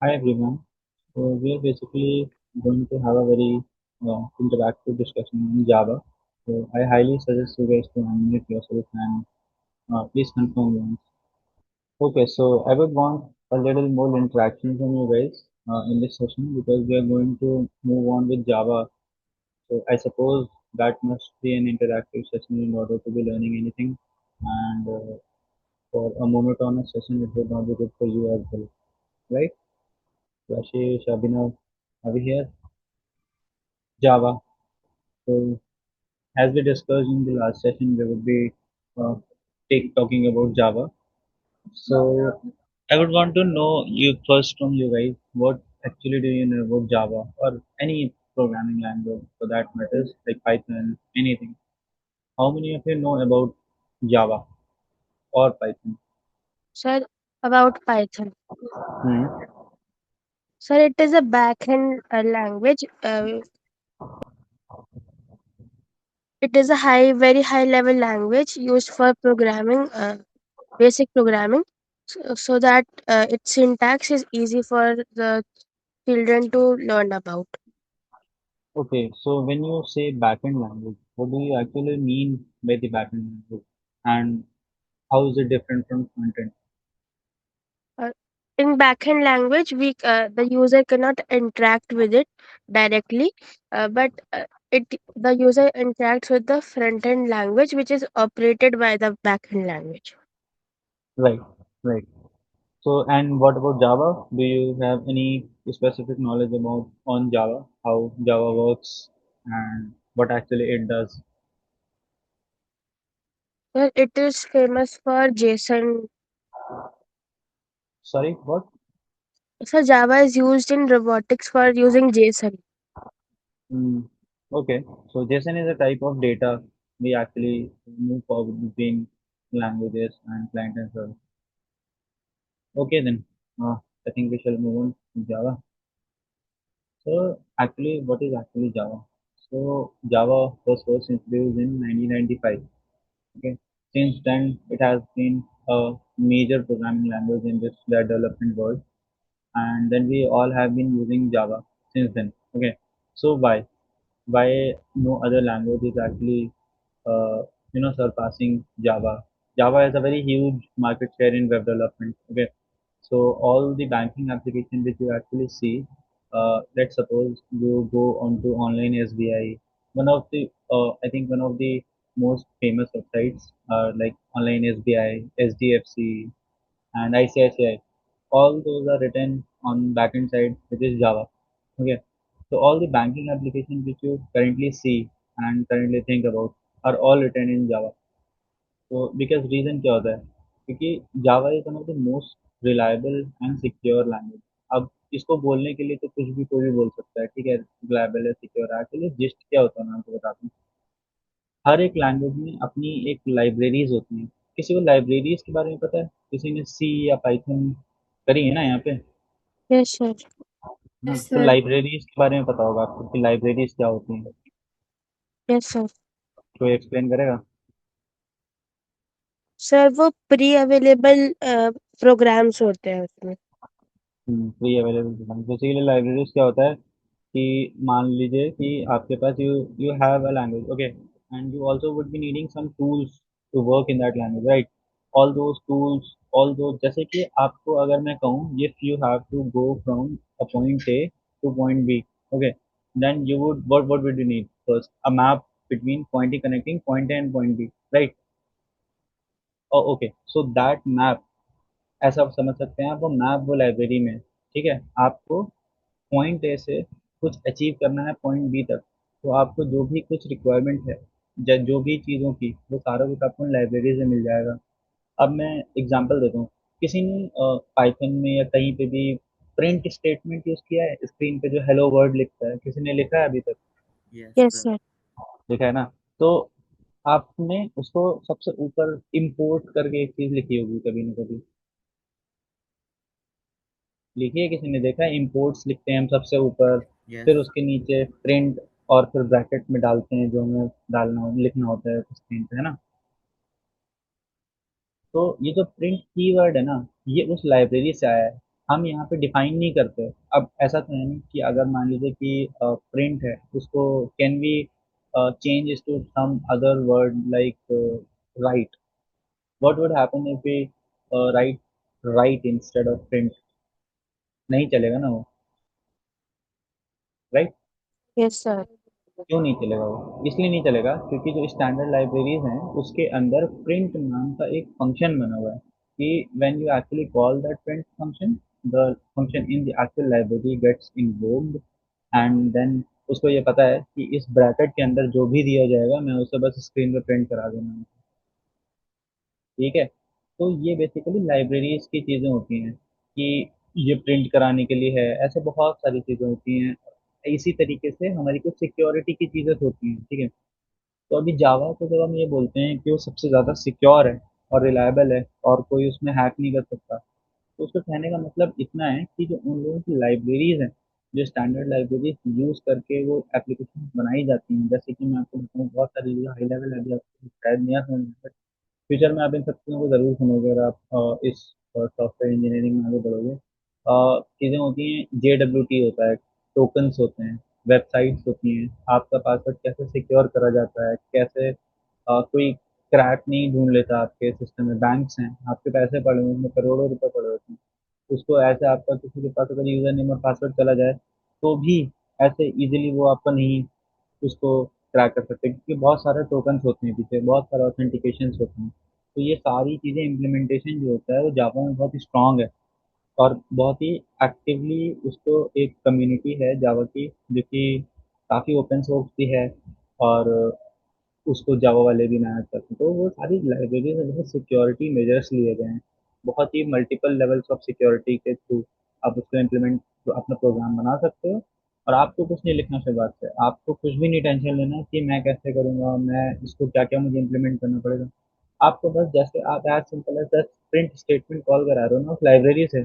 Hi everyone. So we are basically going to have a very interactive discussion on Java. So I highly suggest you guys to unmute yourself and please confirm once. Okay, so I would want a little more interaction from you guys in this session because we are going to move on with Java. So I suppose that must be an interactive session in order to be learning anything. And for a monotonous session, it would not be good for you as well, right? Rashesh, Abhinav, are we here? Java. So, as we discussed in the last session, we would be uh, talking about Java. So, I would want to know you first from you guys. What actually do you know about Java or any programming language for that matters, like Python, anything? How many of you know about Java or Python? Sir, about Python. Hmm. Sir, it is a backend language. It is a very high level language used for programming, basic programming, so that its syntax is easy for the children to learn about. Okay, so when you say backend language, what do you actually mean by the backend language, and how is it different from frontend? Uh, in backend language, the user cannot interact with it directly, but it the user interacts with the front end language, which is operated by the backend language. Right, right. So, and what about Java? Do you have any specific knowledge about on Java, how Java works and what actually it does? Well, it is famous for JSON. Sorry, what? So Java is used in robotics for using JSON. Mm, okay, so JSON is a type of data we actually move forward between languages and client and server. Okay, then I think we shall move on to Java. So, actually, what is actually Java? So, Java was first introduced in 1995. Okay. Since then, it has been a major programming language in this the development world, and then we all have been using Java since then. Okay. So why no other language is actually surpassing Java? Java has a very huge market share in web development. Okay. So all the banking application which you actually see, let's suppose you go onto online SBI, one of the I think one of the most famous websites are like online SBI, SDFC, and ICICI. All those are written on backend side, which is Java. Okay, so all the banking applications which you currently see and currently think about are all written in Java. तो because reason क्या होता है? क्योंकि जावा is one of the most reliable and secure language. अब इसको बोलने के लिए तो कुछ भी कोई भी बोल सकता है, ठीक है? रिलायबल है, सिक्योर है। एक्चुअली जिस्ट क्या होता है मैं आपको बताता हूँ। हर एक लैंग्वेज में अपनी एक लाइब्रेरीज़ होती हैं। किसी को लाइब्रेरीज़ के बारे में पता है? किसी ने सी या पाइथन करी है ना यहाँ पे? Yes, sir. हाँ, तो लाइब्रेरीज़ के बारे में पता होगा आपको कि लाइब्रेरीज़ क्या होती हैं? Yes, sir. कोई एक्सप्लेन करेगा? सर वो प्री अवेलेबल प्रोग्राम्स होते हैं उसमें। Free available program basically libraries क्या होता है कि मान लीजिए कि आपके पास you you have a language okay and you also would be needing some tools to work in that language right all those tools all दो जैसे कि आपको अगर मैं कहूँ if you have to go from a point A to point B okay then you would what would you need first a map between point A connecting point A and point B right oh okay so that map ऐसा आप समझ सकते हैं आप वो map वो library में है, ठीक है आपको पॉइंट ए से कुछ अचीव करना है पॉइंट बी तक तो आपको जो भी कुछ रिक्वायरमेंट है जो भी चीज़ों की वो सारा कुछ आपको लाइब्रेरी से मिल जाएगा अब मैं एग्जांपल देता हूँ किसी ने पाइथन में या कहीं पे भी प्रिंट स्टेटमेंट यूज़ किया है स्क्रीन पे जो हेलो वर्ड लिखता है किसी ने लिखा है अभी तक Yes, यस sir. सर। लिखा है ना तो आपने उसको सबसे ऊपर इंपोर्ट करके एक चीज़ लिखी होगी कभी ना कभी लिखी है किसी ने देखा है इंपोर्ट्स लिखते हैं हम सबसे ऊपर Yes. फिर उसके नीचे प्रिंट और फिर ब्रैकेट में डालते हैं जो हमें डालना लिखना होता है स्क्रीन पे है ना तो ये जो प्रिंट कीवर्ड है ना ये उस लाइब्रेरी से आया है हम यहाँ पे डिफाइन नहीं करते। अब ऐसा तो है नहीं कि अगर मान लीजिए कि प्रिंट है, उसको can we change to some other word like write. What would happen if we write write instead of print? नहीं चलेगा ना वो, राइट? Yes, sir. क्यों नहीं चलेगा वो? इसलिए नहीं चलेगा क्योंकि जो स्टैंडर्ड लाइब्रेरीज हैं उसके अंदर प्रिंट नाम का एक फंक्शन बना हुआ है कि when you actually call that print function, the function in the actual library gets invoked, and then उसको ये पता है कि इस ब्रैकेट के अंदर जो भी दिया जाएगा मैं उसे बस स्क्रीन पे प्रिंट करा दूंगा। ठीक है। तो ये बेसिकली लाइब्रेरीज की चीज़ें होती हैं कि ये प्रिंट कराने के लिए है, ऐसे बहुत सारी चीज़ें होती हैं। इसी तरीके से हमारी कुछ सिक्योरिटी की चीज़ें होती हैं। ठीक है। तो अभी जावा को जब हम ये बोलते हैं कि वो सबसे ज़्यादा सिक्योर है और रिलायबल है और कोई उसमें हैक नहीं कर सकता, तो उसको कहने का मतलब इतना है कि जो उन लोगों की लाइब्रेरीज हैं, जो स्टैंडर्ड लाइब्रेरीज यूज़ करके वो एप्लीकेशन बनाई जाती हैं, जैसे कि मैं आपको बताऊँ बहुत सारी हाई लेवल है, अभी आपको शायद नहीं समझ, फ्यूचर में आप इन सब चीज़ों को ज़रूर सुनोगे अगर आप इस सॉफ्टवेयर इंजीनियरिंग में आगे बढ़ोगे। चीज़ें होती हैं, JWT होता है, टोकन्स होते हैं, वेबसाइट्स होती हैं, आपका पासवर्ड कैसे सिक्योर करा जाता है, कैसे कोई क्रैक नहीं ढूंढ लेता आपके सिस्टम में। बैंक्स हैं, आपके पैसे पड़े हुए हैं, उसमें करोड़ों रुपए पड़े होते हैं, उसको ऐसे आपका किसी के पास अगर यूज़र नेम और पासवर्ड चला जाए तो भी ऐसे इजीली वो आपका नहीं उसको क्रैक कर सकते, क्योंकि बहुत सारे टोकन्स होते हैं पीछे, बहुत सारे ऑथेंटिकेशंस होते हैं। तो ये सारी चीज़ें इम्प्लीमेंटेशन जो होता है वो जावा में बहुत स्ट्रांग है और बहुत ही एक्टिवली उसको एक कम्युनिटी है जावा की जो कि काफ़ी ओपन सोर्स भी है और उसको जावा वाले भी मैनेज करते हैं। तो वो सारी लाइब्रेरी में बहुत सिक्योरिटी मेजर्स लिए गए हैं, बहुत ही मल्टीपल लेवल्स ऑफ सिक्योरिटी के थ्रू आप उसको इम्प्लीमेंट अपना प्रोग्राम बना सकते हो। और आपको कुछ नहीं लिखना शुरुआत से, आपको कुछ भी नहीं टेंशन लेना कि मैं कैसे करूँगा, मैं इसको क्या क्या मुझे इम्प्लीमेंट करना पड़ेगा। आपको बस जैसे आप as simple as print statement call करा रहे हो ना उस लाइब्रेरी से,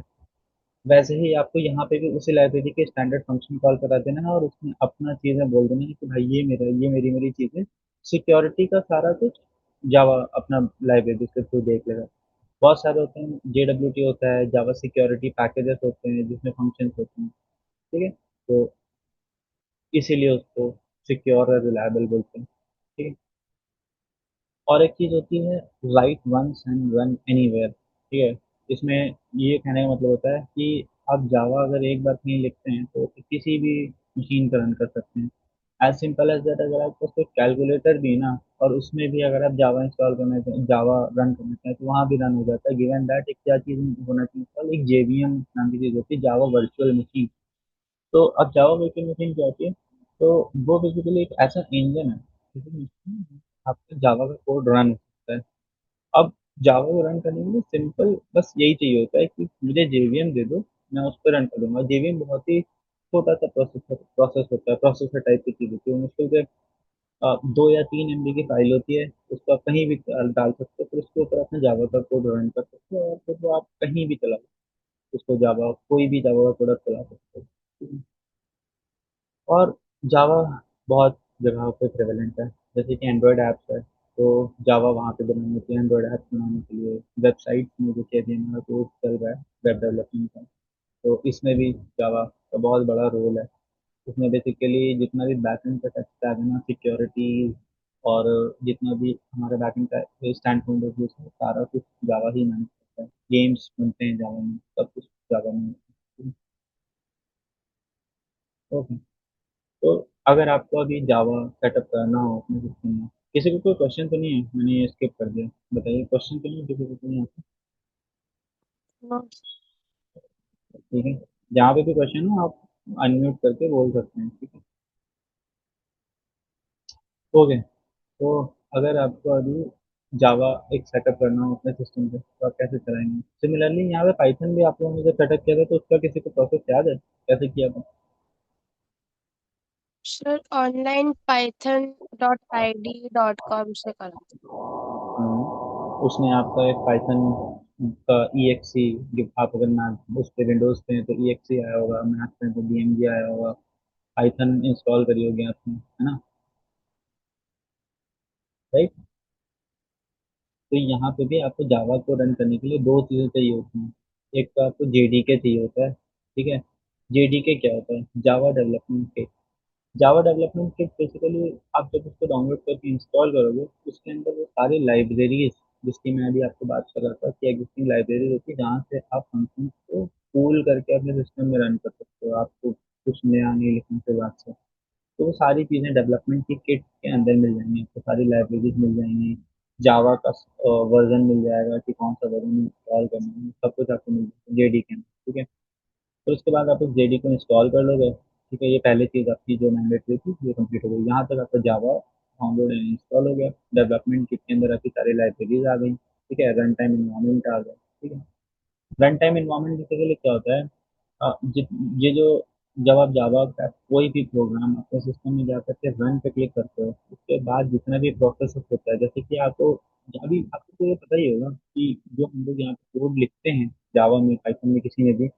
वैसे ही आपको यहाँ पे भी उसी लाइब्रेरी के स्टैंडर्ड फंक्शन कॉल करा देना है और उसमें अपना चीज़ें बोल देना है कि भाई ये मेरा, ये मेरी मेरी चीज़ें, सिक्योरिटी का सारा कुछ जावा अपना लाइब्रेरी के थ्रू देख लेगा। बहुत सारे होते हैं, JWT होता है, जावा सिक्योरिटी पैकेजेस होते हैं जिसमें फंक्शंस होते हैं। ठीक है। तो इसीलिए उसको सिक्योर और रिलायबल बोलते हैं। ठीक है। और एक चीज़ होती है, write once and run anywhere. ठीक है। इसमें ये कहने का मतलब होता है कि आप जावा अगर एक बार कहीं लिखते हैं तो किसी भी मशीन पर रन कर सकते हैं। एज सिंपल एज दैट, अगर आपके पास कोई कैलकुलेटर भी है ना और उसमें भी अगर आप जावा इंस्टॉल करना चाहें, जावा रन करना चाहें, तो वहाँ भी रन हो जाता है। गिवन दैट एक क्या चीज़ होना चाहिए इंस्टॉल, एक JVM नाम की चीज़ होती है, जावा वर्चुअल मशीन। तो अब जावा वर्चुअल मशीन क्या होती है? तो वो बेसिकली एक ऐसा इंजन है जिसमें आपका जावा का कोड रन होता है। अब जावा को रन करने के लिए सिंपल बस यही चाहिए होता है कि मुझे JVM दे दो, मैं उस पर रन कर दूंगा। JVM बहुत ही छोटा सा प्रोसेस होता है, प्रोसेसर टाइप की चीज़ होती है, मुश्किल से 2 या 3 MB की फाइल होती है, उसको आप कहीं भी डाल सकते हो, फिर उसके ऊपर अपने जावा का कोड रन कर सकते हो और फिर वो आप कहीं भी चला सकते हो। उसको जावा कोई भी जावा का प्रोडक्ट चला सकते हो। और जावा बहुत जगहों पे प्रेवलेंट है, जैसे कि एंड्रॉयड ऐप्स है, तो जावा वहाँ पे बनानी होती है एंड्रॉयड ऐप्स बनाने के लिए। वेबसाइट्स में जो कि हमारा कोर्स चल रहा है वेब डेवलपमेंट का, तो इसमें भी जावा का बहुत बड़ा रोल है। उसमें बेसिकली जितना भी बैकएंड का टच है ना, सिक्योरिटी और जितना भी हमारा बैकएंड का स्टैंड पॉइंट ऑफ व्यू है, सारा कुछ जावा ही मैनेज करता है। गेम्स बनते हैं जावा में, सब कुछ जावा में। ओके। तो अगर आपको अभी जावा सेटअप करना हो अपने सिस्टम में, किसी को कोई क्वेश्चन तो नहीं है? मैंने ये स्किप कर दिया, बताइए क्वेश्चन तो नहीं है किसी को, तो नहीं आता? No. ठीक है। जहाँ पे भी क्वेश्चन हो आप अनम्यूट करके बोल सकते हैं। ठीक है। ओके। तो अगर आपको अभी जावा एक सेटअप करना हो अपने सिस्टम पे तो आप कैसे चलाएंगे? सिमिलरली यहाँ पे पाइथन भी आप लोगों ने जब सेटअप किया था तो उसका किसी को प्रोसेस याद है कैसे किया था? सर ऑनलाइन python.id.com से करा था। उसमें आपका एक पाइथन का EXE, आप अगर मैक उस पे विंडोज पे हैं तो EXE आया होगा, मैक पे हैं तो BMG आया होगा, पाइथन इंस्टॉल करी होगी आपने, है ना? राइट। तो यहाँ पे भी आपको जावा को रन करने के लिए दो चीज़ें चाहिए होती हैं। एक तो आपको जेडीके चाहिए होता है, ठीक है। जेडीके क्या होता है? Java development kit. Java development kit basically आप जब उसको डाउनलोड करके इंस्टॉल करोगे, उसके अंदर वो सारी लाइब्रेरीज, जिसकी मैं अभी आपको बात कर रहा था कि एग्जिस्टिंग लाइब्रेरीज होती है जहाँ से आप फंक्शन को पूल करके अपने सिस्टम में रन कर सकते हो, आपको कुछ नया नहीं लिखने के बाद से। तो वो सारी चीज़ें डेवलपमेंट की किट के अंदर मिल जाएंगी, आपको सारी लाइब्रेरीज मिल जाएंगी। जावा का वर्जन मिल जाएगा कि कौन सा वर्जन इंस्टॉल करना है, सब कुछ आपको मिल जाएगा जेडी के अंदर, ठीक है। तो उसके बाद आप उस जेडी को इंस्टॉल कर लोगे, ठीक है। ये पहली चीज़ आपकी जो मैंडेटरी थी ये कंप्लीट हो गई, यहाँ तक आपका जावा डाउनलोड एंड इंस्टॉल हो गया। डेवलपमेंट किट के अंदर आपकी सारी लाइब्रेरीज आ गई, ठीक है। रन टाइम इन्वायरमेंट आ गया, ठीक है। रन टाइम इन्वायरमेंट बेसिकली क्या होता है? ये जो, जब आप जावा का कोई भी प्रोग्राम अपने सिस्टम में जा करके रन पे क्लिक करते हो, उसके बाद जितना भी प्रोसेस होता है, जैसे कि आपको अभी आपको तो ये पता ही होगा कि जो हम लोग यहाँ पे कोड लिखते हैं जावा में, पाइथन में, किसी में भी,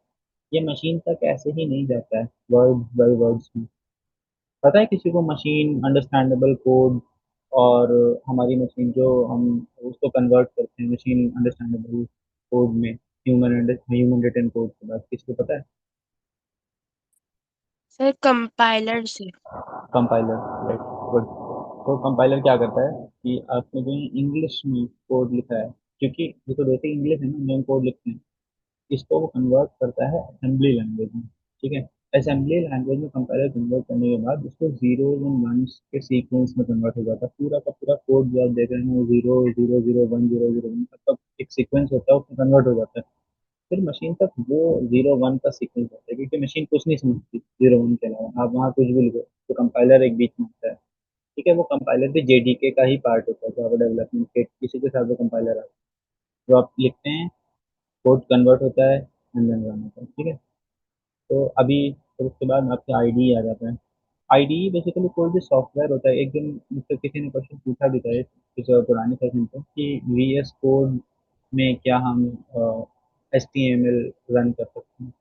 ये मशीन तक ऐसे ही नहीं जाता है वर्ड बाय वर्ड्स में। पता है किसी को मशीन अंडरस्टैंडेबल कोड, और हमारी मशीन जो हम उसको कन्वर्ट करते हैं मशीन अंडरस्टैंडेबल कोड में, ह्यूमन रिटन कोड के बाद, किसी को पता है? सर कंपाइलर से। Compiler, right, good. तो कंपाइलर क्या करता है कि आपने जो इंग्लिश में कोड लिखा है, क्योंकि ये तो बेसिक इंग्लिश है ना जो हम कोड लिखते हैं, इसको वो कन्वर्ट करता है असेंबली लैंग्वेज में, ठीक है। असेंबली लैंग्वेज में कंपाइलर कन्वर्ट करने के बाद उसको जीरो एंड वंस के सीक्वेंस में कन्वर्ट हो जाता है। पूरा का पूरा कोड जो आप देख रहे हैं वो zero zero zero one zero zero one मतलब एक सीक्वेंस होता है, उसमें कन्वर्ट हो जाता है। फिर मशीन तक वो जीरो वन का सीक्वेंस होता है, क्योंकि मशीन कुछ नहीं समझती जीरो वन के अलावा, आप वहाँ कुछ भी लिखो तो कंपाइलर एक बीच में आता है, ठीक है। वो कंपाइलर भी जेडीके का ही पार्ट होता है, जावा डेवलपमेंट किट, इसी के साथ वो कंपाइलर आता है। जो आप लिखते हैं, कोड कन्वर्ट होता है एंड देन रन होता है, ठीक है। तो अभी फिर उसके बाद आपके आईडी आ जाता है। आईडी बेसिकली कोई भी सॉफ्टवेयर होता है। एक दिन मुझसे किसी ने क्वेश्चन पूछा भी था इस पुराने सेशन पे कि वीएस कोड में क्या हम H T M L run कर सकते हैं?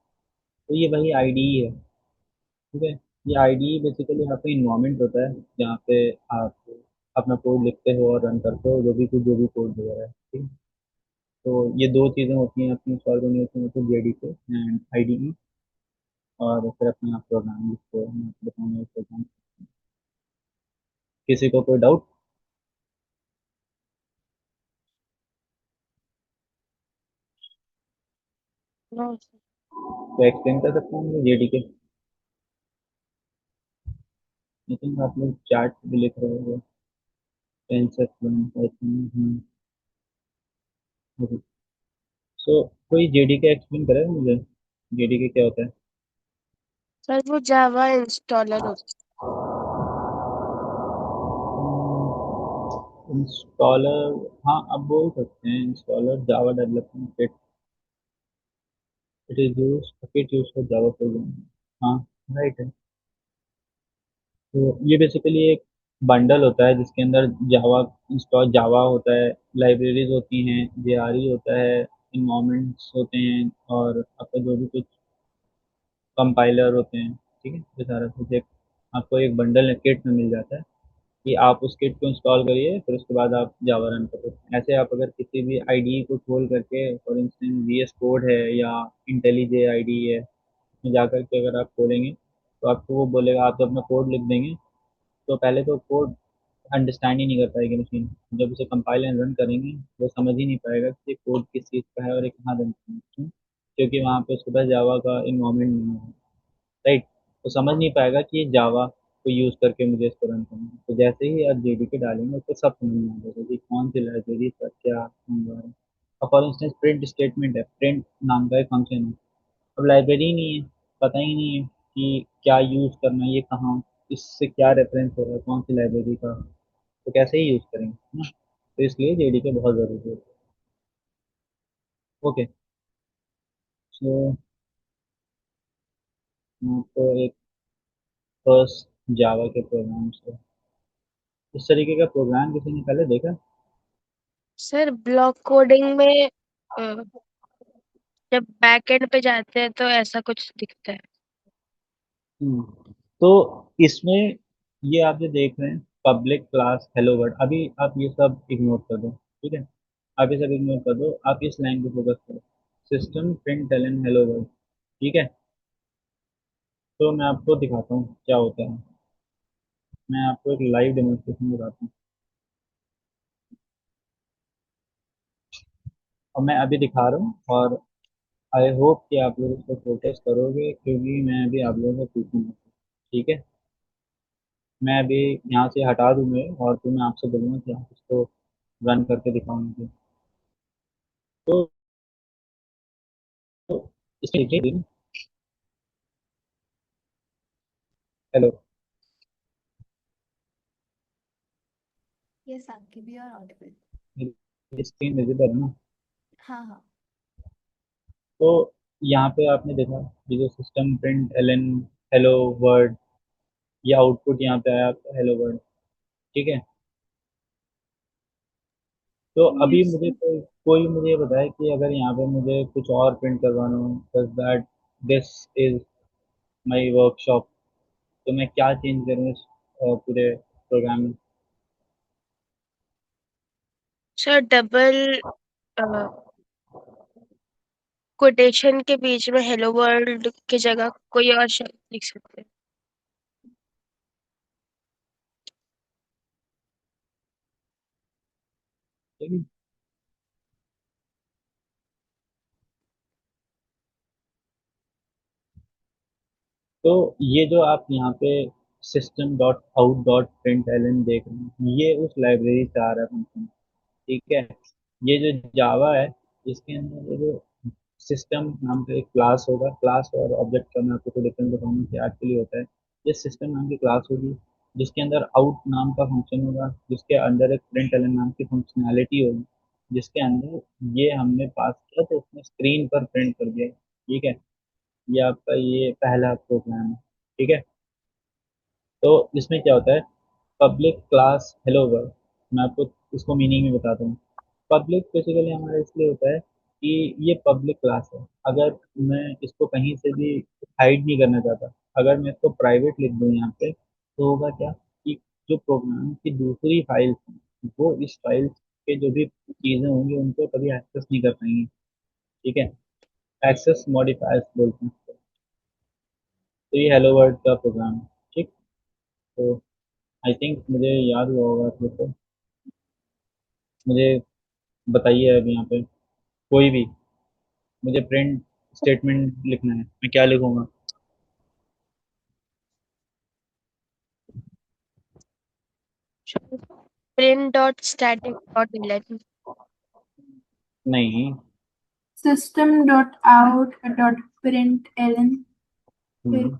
तो ये वही आईडी है, ठीक है। ये आईडी बेसिकली आपका इन्वायरमेंट होता है जहाँ पे आप अपना कोड लिखते हो और रन करते हो, जो भी कोड वगैरह है, ठीक है। तो ये दो चीज़ें होती हैं अपनी इंस्टॉल करनी होती हैं, मतलब जेडी पे एंड आईडी, और फिर अपने आप प्रोग्राम लिखते हो। मैं आपको बताऊंगा इस प्रोग्राम। किसी को कोई डाउट? नो। तो एक्सप्लेन कर सकता हूँ जेडी के। आई थिंक आप लोग चार्ट भी लिख रहे हो, टेंसर सो कोई जेडी के एक्सप्लेन करेगा मुझे, जेडी के क्या होता है? सर वो जावा इंस्टॉलर होता इंस्टॉलर, हाँ आप बोल सकते हैं installer Java development kit. It is use kit use for Java programming, हाँ, राइट है। तो ये बेसिकली एक बंडल होता है जिसके अंदर जावा इंस्टॉल जावा होता है, लाइब्रेरीज होती हैं, जेआरई होता है, इन्वायरमेंट्स होते हैं, और आपका जो भी कुछ कंपाइलर होते हैं, ठीक है। ये सारा कुछ एक आपको एक बंडल किट में मिल जाता है कि आप उस किट को इंस्टॉल करिए, फिर उसके बाद आप जावा रन करो। ऐसे आप अगर किसी भी आईडी को खोल करके, फॉर इंस्टेंस वीएस कोड है या इंटेलीजे आईडी है, उसमें जाकर के अगर आप खोलेंगे तो आपको वो बोलेगा, आप जब अपना कोड लिख देंगे तो पहले तो कोड अंडरस्टैंड ही नहीं कर पाएगी मशीन। जब उसे कंपाइल एंड रन करेंगे वो समझ ही नहीं पाएगा कि ये कोड किस चीज़ का है और ये कहाँ रन करना है, क्यों? क्योंकि वहाँ पे उसके पास जावा का इन्वायरमेंट नहीं है, राइट। तो समझ नहीं पाएगा कि ये जावा को यूज़ करके मुझे इसको रन करना है। तो जैसे ही आप जेडीके डालेंगे उसको सब समझ में आ जाएगा कि कौन सी लाइब्रेरी का क्या होगा। अब फॉर इंस्टेंस प्रिंट स्टेटमेंट है, प्रिंट नाम का एक फंक्शन है। अब लाइब्रेरी नहीं है, पता ही नहीं है कि क्या यूज़ करना है, ये कहाँ, इससे क्या रेफरेंस हो रहा है, कौन सी लाइब्रेरी का, तो कैसे ही यूज़ करेंगे, है ना। तो इसलिए जेडीके बहुत ज़रूरी है। ओके। सो तो एक फर्स्ट जावा के प्रोग्राम से, इस तरीके का प्रोग्राम किसी ने पहले देखा? सर ब्लॉक कोडिंग में जब बैकएंड पे जाते हैं तो ऐसा कुछ दिखता है। तो इसमें ये आप जो देख रहे हैं पब्लिक क्लास हेलो वर्ल्ड, अभी आप ये सब इग्नोर कर दो, ठीक है। आप ये सब इग्नोर कर दो, आप इस लाइन पे फोकस करो। System print ln hello world. ठीक है, तो मैं आपको दिखाता हूँ क्या होता है। मैं आपको एक लाइव डेमोन्स्ट्रेशन दिखाता हूँ, और मैं अभी दिखा रहा हूँ, और आई होप कि आप लोग इसको प्रोटेस्ट करोगे, क्योंकि मैं अभी आप लोगों से पूछूंगा। ठीक है, मैं अभी यहाँ से हटा दूंगा, और फिर मैं आपसे बोलूँगा कि आप इसको रन करके दिखाओ मुझे। तो, तो इसमें देखिए। Hello, Yes, Ankit, you are audible. मेरी स्क्रीन विजिबल है ना? हाँ हाँ। तो यहाँ पे आपने देखा, ये जो system print ln hello word, ये आउटपुट यहाँ पे आया आपका हेलो वर्ड। ठीक है, तो अभी Yes. मुझे कोई मुझे ये बताए कि अगर यहाँ पे मुझे कुछ और प्रिंट करवाना हो, just that this is my workshop, तो मैं क्या चेंज करूँ इस पूरे प्रोग्राम में? सर डबल कोटेशन के बीच में हेलो वर्ल्ड की जगह कोई और शब्द लिख सकते हैं। ठीक है, तो ये जो आप यहाँ पे system dot out dot print ln देख रहे हैं, ये उस लाइब्रेरी से आ रहा है फंक्शन। ठीक है, ये जो जावा है, इसके अंदर ये जो सिस्टम नाम का एक क्लास होगा। क्लास और ऑब्जेक्ट का मैं आपको तो डिफरेंस बताऊंगा क्या एक्चुअली होता है। ये सिस्टम नाम की क्लास होगी, जिसके अंदर आउट नाम का फंक्शन होगा, जिसके अंदर एक प्रिंट एलन नाम की फंक्शनैलिटी होगी, जिसके अंदर ये हमने पास किया तो उसने स्क्रीन पर प्रिंट कर दिया। ठीक है, ये आपका ये पहला प्रोग्राम है। ठीक है, तो इसमें क्या होता है, पब्लिक क्लास हेलो वर्ल्ड। मैं आपको इसको मीनिंग में बताता हूँ। पब्लिक बेसिकली हमारा इसलिए होता है कि ये पब्लिक क्लास है। अगर मैं इसको कहीं से भी हाइड नहीं करना चाहता, अगर मैं इसको प्राइवेट लिख दूँ यहाँ पे, तो होगा क्या कि जो प्रोग्राम की दूसरी फाइल्स हैं, वो इस फाइल के जो भी चीज़ें होंगी उनको कभी एक्सेस नहीं कर पाएंगी। ठीक है, एक्सेस मॉडिफायर्स बोलते हैं इसको। तो ये हेलो वर्ल्ड का प्रोग्राम है। ठीक, तो आई थिंक मुझे याद हुआ होगा आप लोग को। मुझे बताइए अब यहाँ पे कोई भी, मुझे प्रिंट स्टेटमेंट लिखना है, मैं क्या लिखूंगा? Print dot static dot eleven. नहीं। System dot out dot println फिर हम्म,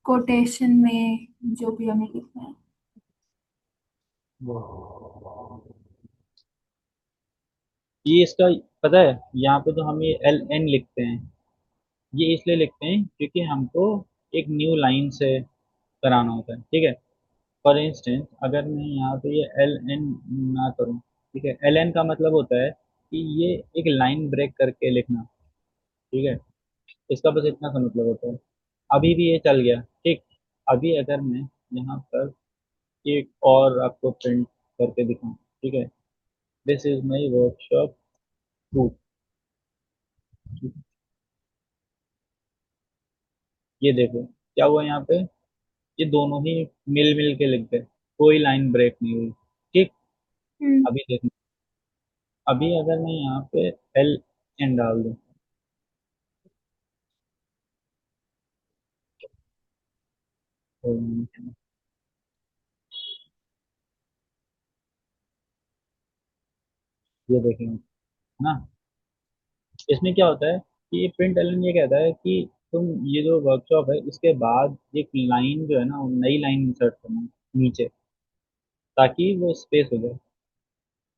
कोटेशन में जो भी हमें लिखना है। ये इसका पता है, यहाँ पे जो हम ये एल एन लिखते हैं, ये इसलिए लिखते हैं क्योंकि हमको एक न्यू लाइन से कराना होता है। ठीक है, फॉर इंस्टेंस अगर मैं यहाँ पे ये एल एन ना करूँ, ठीक है, एल एन का मतलब होता है कि ये एक लाइन ब्रेक करके लिखना। ठीक है, इसका बस इतना सा मतलब होता है। अभी भी ये चल गया। ठीक, अभी अगर मैं यहाँ पर एक और आपको प्रिंट करके दिखाऊं, ठीक है, दिस इज माई वर्कशॉप 2। ये देखो क्या हुआ यहाँ पे, ये दोनों ही मिल मिल के लिख गए, कोई लाइन ब्रेक नहीं हुई। ठीक, हम्म। अभी देखो, अभी अगर मैं यहाँ पे एल एन डाल दूँ, तो ये देखेंगे ना, इसमें क्या होता है कि प्रिंट एलन ये कहता है कि तुम ये जो वर्कशॉप है इसके बाद एक लाइन जो है ना, वो नई लाइन इंसर्ट करना है नीचे, ताकि वो स्पेस हो जाए।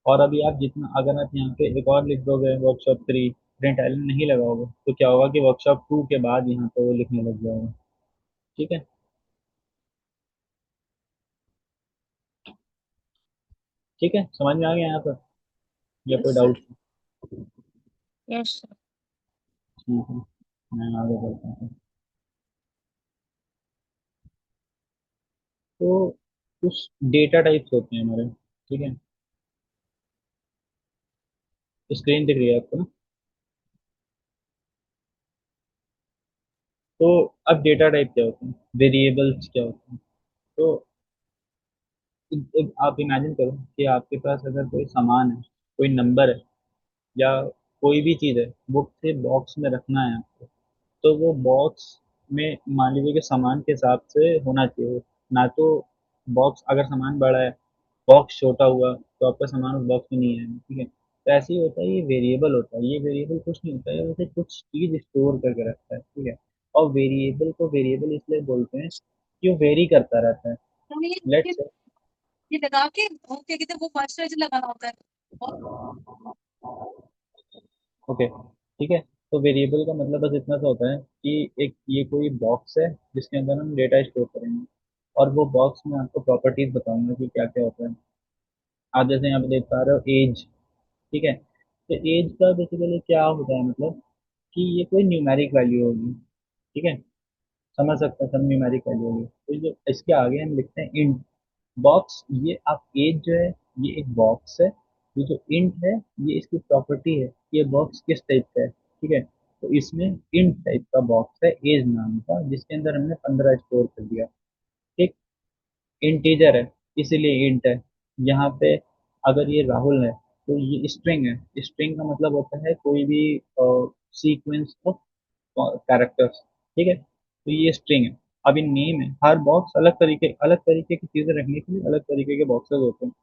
और अभी आप जितना, अगर आप यहाँ पे एक और लिख दोगे वर्कशॉप 3, प्रिंट एलन नहीं लगाओगे, तो क्या होगा कि वर्कशॉप 2 के बाद यहाँ पे वो लिखने लग जाएगा। ठीक है, ठीक है, समझ में आ गया यहाँ पर, या कोई yes doubt? Sir. Yes sir. ठीक है, मैं आगे बढ़ता हूँ। तो कुछ डेटा टाइप्स होते हैं हमारे। ठीक है, स्क्रीन दिख रही है आपको ना? तो अब डेटा टाइप क्या होते हैं, वेरिएबल्स क्या होते हैं। तो आप इमेजिन करो कि आपके पास अगर कोई सामान है, कोई नंबर है, या कोई भी चीज़ है, वो से बॉक्स में रखना है आपको। तो वो बॉक्स में मान लीजिए कि सामान के हिसाब से होना चाहिए, ना तो बॉक्स अगर सामान बड़ा है, बॉक्स छोटा हुआ तो आपका सामान उस बॉक्स में नहीं आएगा, ठीक है। तो ऐसे ही होता है, ये वेरिएबल होता है, ये वेरिएबल कुछ नहीं होता है, उसे कुछ चीज़ स्टोर करके रखता है, ठीक है। और वेरिएबल को वेरिएबल इसलिए बोलते हैं कि वो वेरी करता रहता है। हमें लेट्स ये लगा के ओके कहते हैं, वो मॉइस्चराइजर लगाना होता है। और ओके, ठीक है। तो वेरिएबल का मतलब बस इतना सा होता है कि एक ये कोई बॉक्स है जिसके अंदर हम डेटा स्टोर करेंगे, और वो बॉक्स में आपको प्रॉपर्टीज बताऊंगा कि क्या क्या होता है। आप जैसे यहाँ पे देख पा रहे हो एज, ठीक है। तो एज का बेसिकली क्या होता है, मतलब कि ये कोई न्यूमेरिक वैल्यू होगी, ठीक है। समझ सकते हैं, सब न्यूमेरिक वैल्यू होगी। तो जो इसके आगे हम लिखते हैं इंट बॉक्स, ये आप एज जो है, ये एक बॉक्स है। ये जो इंट है, ये इसकी प्रॉपर्टी है, ये बॉक्स किस टाइप का है, ठीक है। तो इसमें इंट टाइप का बॉक्स है एज नाम का, जिसके अंदर हमने 15 स्टोर कर दिया, ठीक। इंटीजर है, इसीलिए इंट है। यहाँ पे अगर ये राहुल है, तो ये स्ट्रिंग है। स्ट्रिंग का मतलब होता है कोई भी सीक्वेंस ऑफ कैरेक्टर्स, ठीक है। तो ये स्ट्रिंग है। अब इन नेम है, हर बॉक्स अलग तरीके की चीजें रखने के लिए अलग तरीके के बॉक्सेस होते हैं,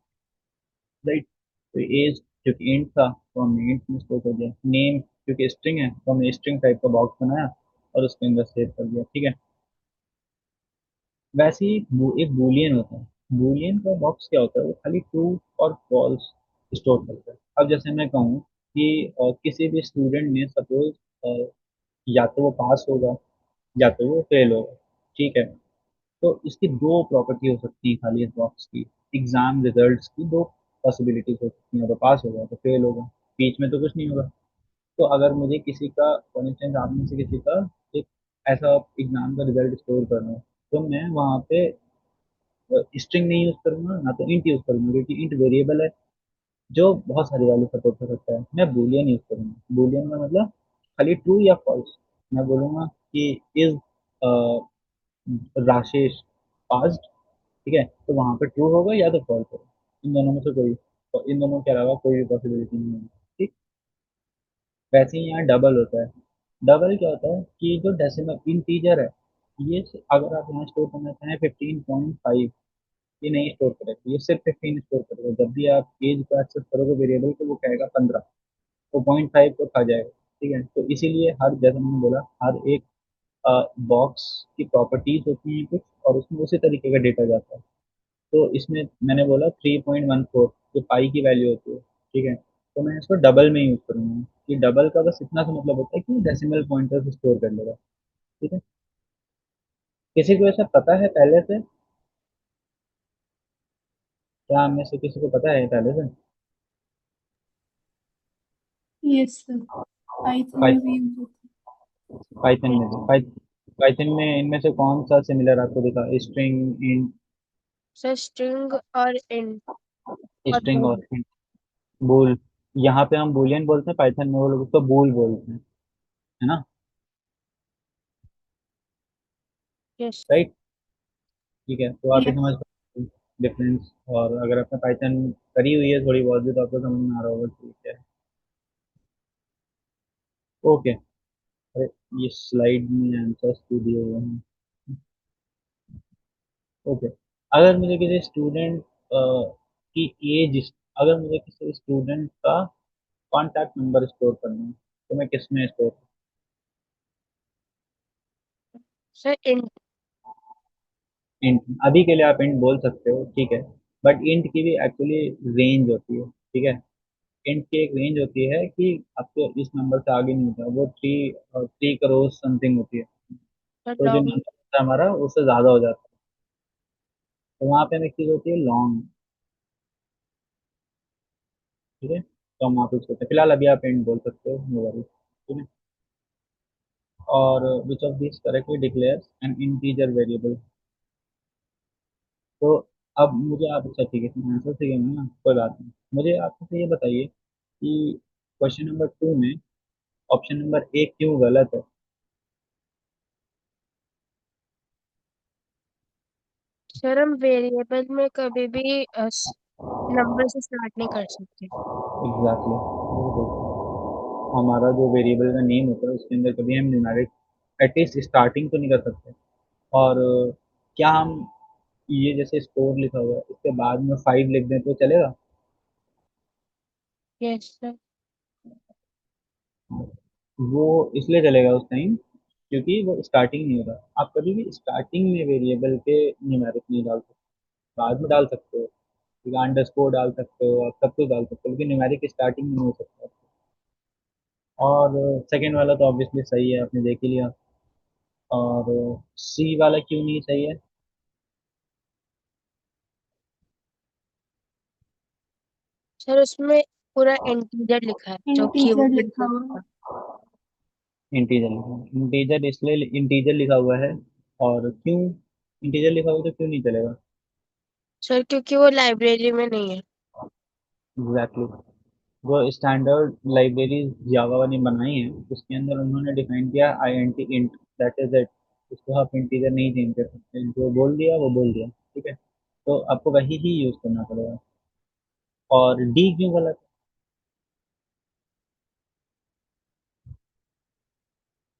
राइट। तो एज क्योंकि इंट था तो हमने इंट में स्टोर कर दिया, नेम क्योंकि स्ट्रिंग है तो हमने स्ट्रिंग टाइप का बॉक्स बनाया और उसके अंदर सेव कर दिया, ठीक है। वैसे ही एक बूलियन होता है। बूलियन का बॉक्स क्या होता है, वो खाली ट्रू और फॉल्स स्टोर करता है। अब जैसे मैं कहूँ कि किसी भी स्टूडेंट ने सपोज या तो वो पास होगा या तो वो फेल होगा, ठीक है। तो इसकी दो प्रॉपर्टी हो सकती है खाली इस बॉक्स की, एग्जाम रिजल्ट्स की दो पॉसिबिलिटीज हो सकती हैं, या तो पास होगा तो फेल होगा, बीच में तो कुछ नहीं होगा। तो अगर मुझे किसी का फॉर इंस्टेंस आप में से किसी का एक ऐसा एग्जाम का रिजल्ट स्टोर करना है, तो मैं वहाँ पे स्ट्रिंग नहीं यूज करूंगा, ना तो इंट यूज करूंगा, क्योंकि इंट वेरिएबल है जो बहुत सारी वैल्यू सपोर्ट कर सकता है। मैं बूलियन यूज करूंगा। बूलियन का मतलब खाली ट्रू या फॉल्स। मैं बोलूंगा कि इज राशेष पास्ड, ठीक है। तो वहां पे ट्रू होगा या तो फॉल्स होगा, इन दोनों में से कोई, तो इन दोनों के अलावा कोई भी पॉसिबिलिटी नहीं होगी, ठीक। वैसे ही यहाँ डबल होता है। डबल क्या होता है कि जो डेसिमल इंटीजर है, ये अगर आप यहाँ स्टोर करना चाहें 15.5, ये नहीं स्टोर करेगा, ये सिर्फ 15 स्टोर करेगा। जब भी आप एज को एक्सेस करोगे वेरिएबल को, वो कहेगा 15, तो 0.5 को खा जाएगा, ठीक है। तो इसीलिए हर, जैसे मैंने बोला, हर एक बॉक्स की प्रॉपर्टीज होती हैं कुछ, और उसमें उसी तरीके का डेटा जाता है। तो इसमें मैंने बोला 3.14 जो पाई की वैल्यू होती है, ठीक है। तो मैं इसको डबल में यूज करूंगा, कि डबल का बस इतना सा मतलब होता है कि डेसिमल पॉइंटर से स्टोर कर लेगा, ठीक है। किसी को ऐसा पता है पहले से? क्या हम में से किसी को पता है पहले से? यस सर, पाइथन में भी यूज होता पाइथन है। में पाइथन में इनमें से कौन सा सिमिलर आपको दिखा, स्ट्रिंग, इंट? सर स्ट्रिंग और int और स्ट्रिंग bool। और इंट, बूल। यहाँ पे हम बूलियन बोलते हैं, पाइथन में वो लोग उसको बूल बोलते हैं, है ना, यस। राइट। ठीक है, तो आप ही यस। समझ डिफरेंस। और अगर आपने पाइथन करी हुई है थोड़ी बहुत भी, तो आपको समझ में आ रहा होगा ठीक है। ओके। अरे, ये स्लाइड में आंसर्स तो दिए हुए हैं। ओके। अगर मुझे किसी स्टूडेंट की एज, अगर मुझे किसी स्टूडेंट का कॉन्टैक्ट नंबर स्टोर करना है, तो मैं किस में स्टोर? Sir int। इंट, अभी के लिए आप इंट बोल सकते हो, ठीक है। बट इंट की भी एक्चुअली रेंज होती है, ठीक है। इंट की एक रेंज होती है कि आपको इस नंबर से आगे नहीं होता, वो 3 करोड़ समथिंग होती है। सर तो जो long। नंबर होता है हमारा, उससे ज़्यादा हो जाता है। तो वहाँ पे एक चीज़ होती है लॉन्ग, ठीक है। तो हम वहाँ पे उसको फिलहाल अभी आप इंट बोल सकते हो, नो वरी, ठीक है। और which of this correctly declares N integer variable. तो अब मुझे आप, अच्छा ठीक है, आंसर सही है ना, कोई बात नहीं। मुझे आप मुझे ये बताइए कि क्वेश्चन नंबर 2 में ऑप्शन नंबर ए क्यों गलत है? सर हम वेरिएबल में कभी भी नंबर से स्टार्ट नहीं कर सकते। एग्जैक्टली, हमारा जो वेरिएबल का नेम होता है उसके अंदर कभी हम न्यूमेरिक एटलीस्ट स्टार्टिंग तो नहीं कर सकते। और क्या हम ये जैसे स्कोर लिखा हुआ है इसके बाद में 5 लिख दें तो चलेगा? Yes sir. वो इसलिए चलेगा उस टाइम क्योंकि वो स्टार्टिंग नहीं होता। आप कभी भी स्टार्टिंग में वेरिएबल के न्यूमेरिक नहीं डाल सकते, बाद में डाल सकते हो, ठीक है, अंडरस्कोर डाल सकते हो, आप सब कुछ डाल सकते हो, लेकिन न्यूमेरिक स्टार्टिंग में नहीं हो सकता। और सेकंड वाला तो ऑब्वियसली सही है, आपने देख ही लिया। और सी वाला क्यों नहीं सही है? सर उसमें पूरा इंटीजर लिखा है जो कि वो इंटीजर लिखा input हुआ था। इंटीजर लिखा है, इंटीजर इसलिए इंटीजर लिखा हुआ है। और क्यों इंटीजर लिखा हुआ है तो क्यों नहीं चलेगा? सर क्योंकि वो लाइब्रेरी में नहीं है। एग्जैक्टली, जो स्टैंडर्ड लाइब्रेरीज जावा ने बनाई हैं उसके अंदर उन्होंने डिफाइन किया I N T int, that is it. उसको आप इंटीजर नहीं चेंज कर सकते, जो बोल दिया वो बोल दिया, ठीक है। तो आपको वही ही यूज करना पड़ेगा। और डी क्यों गलत?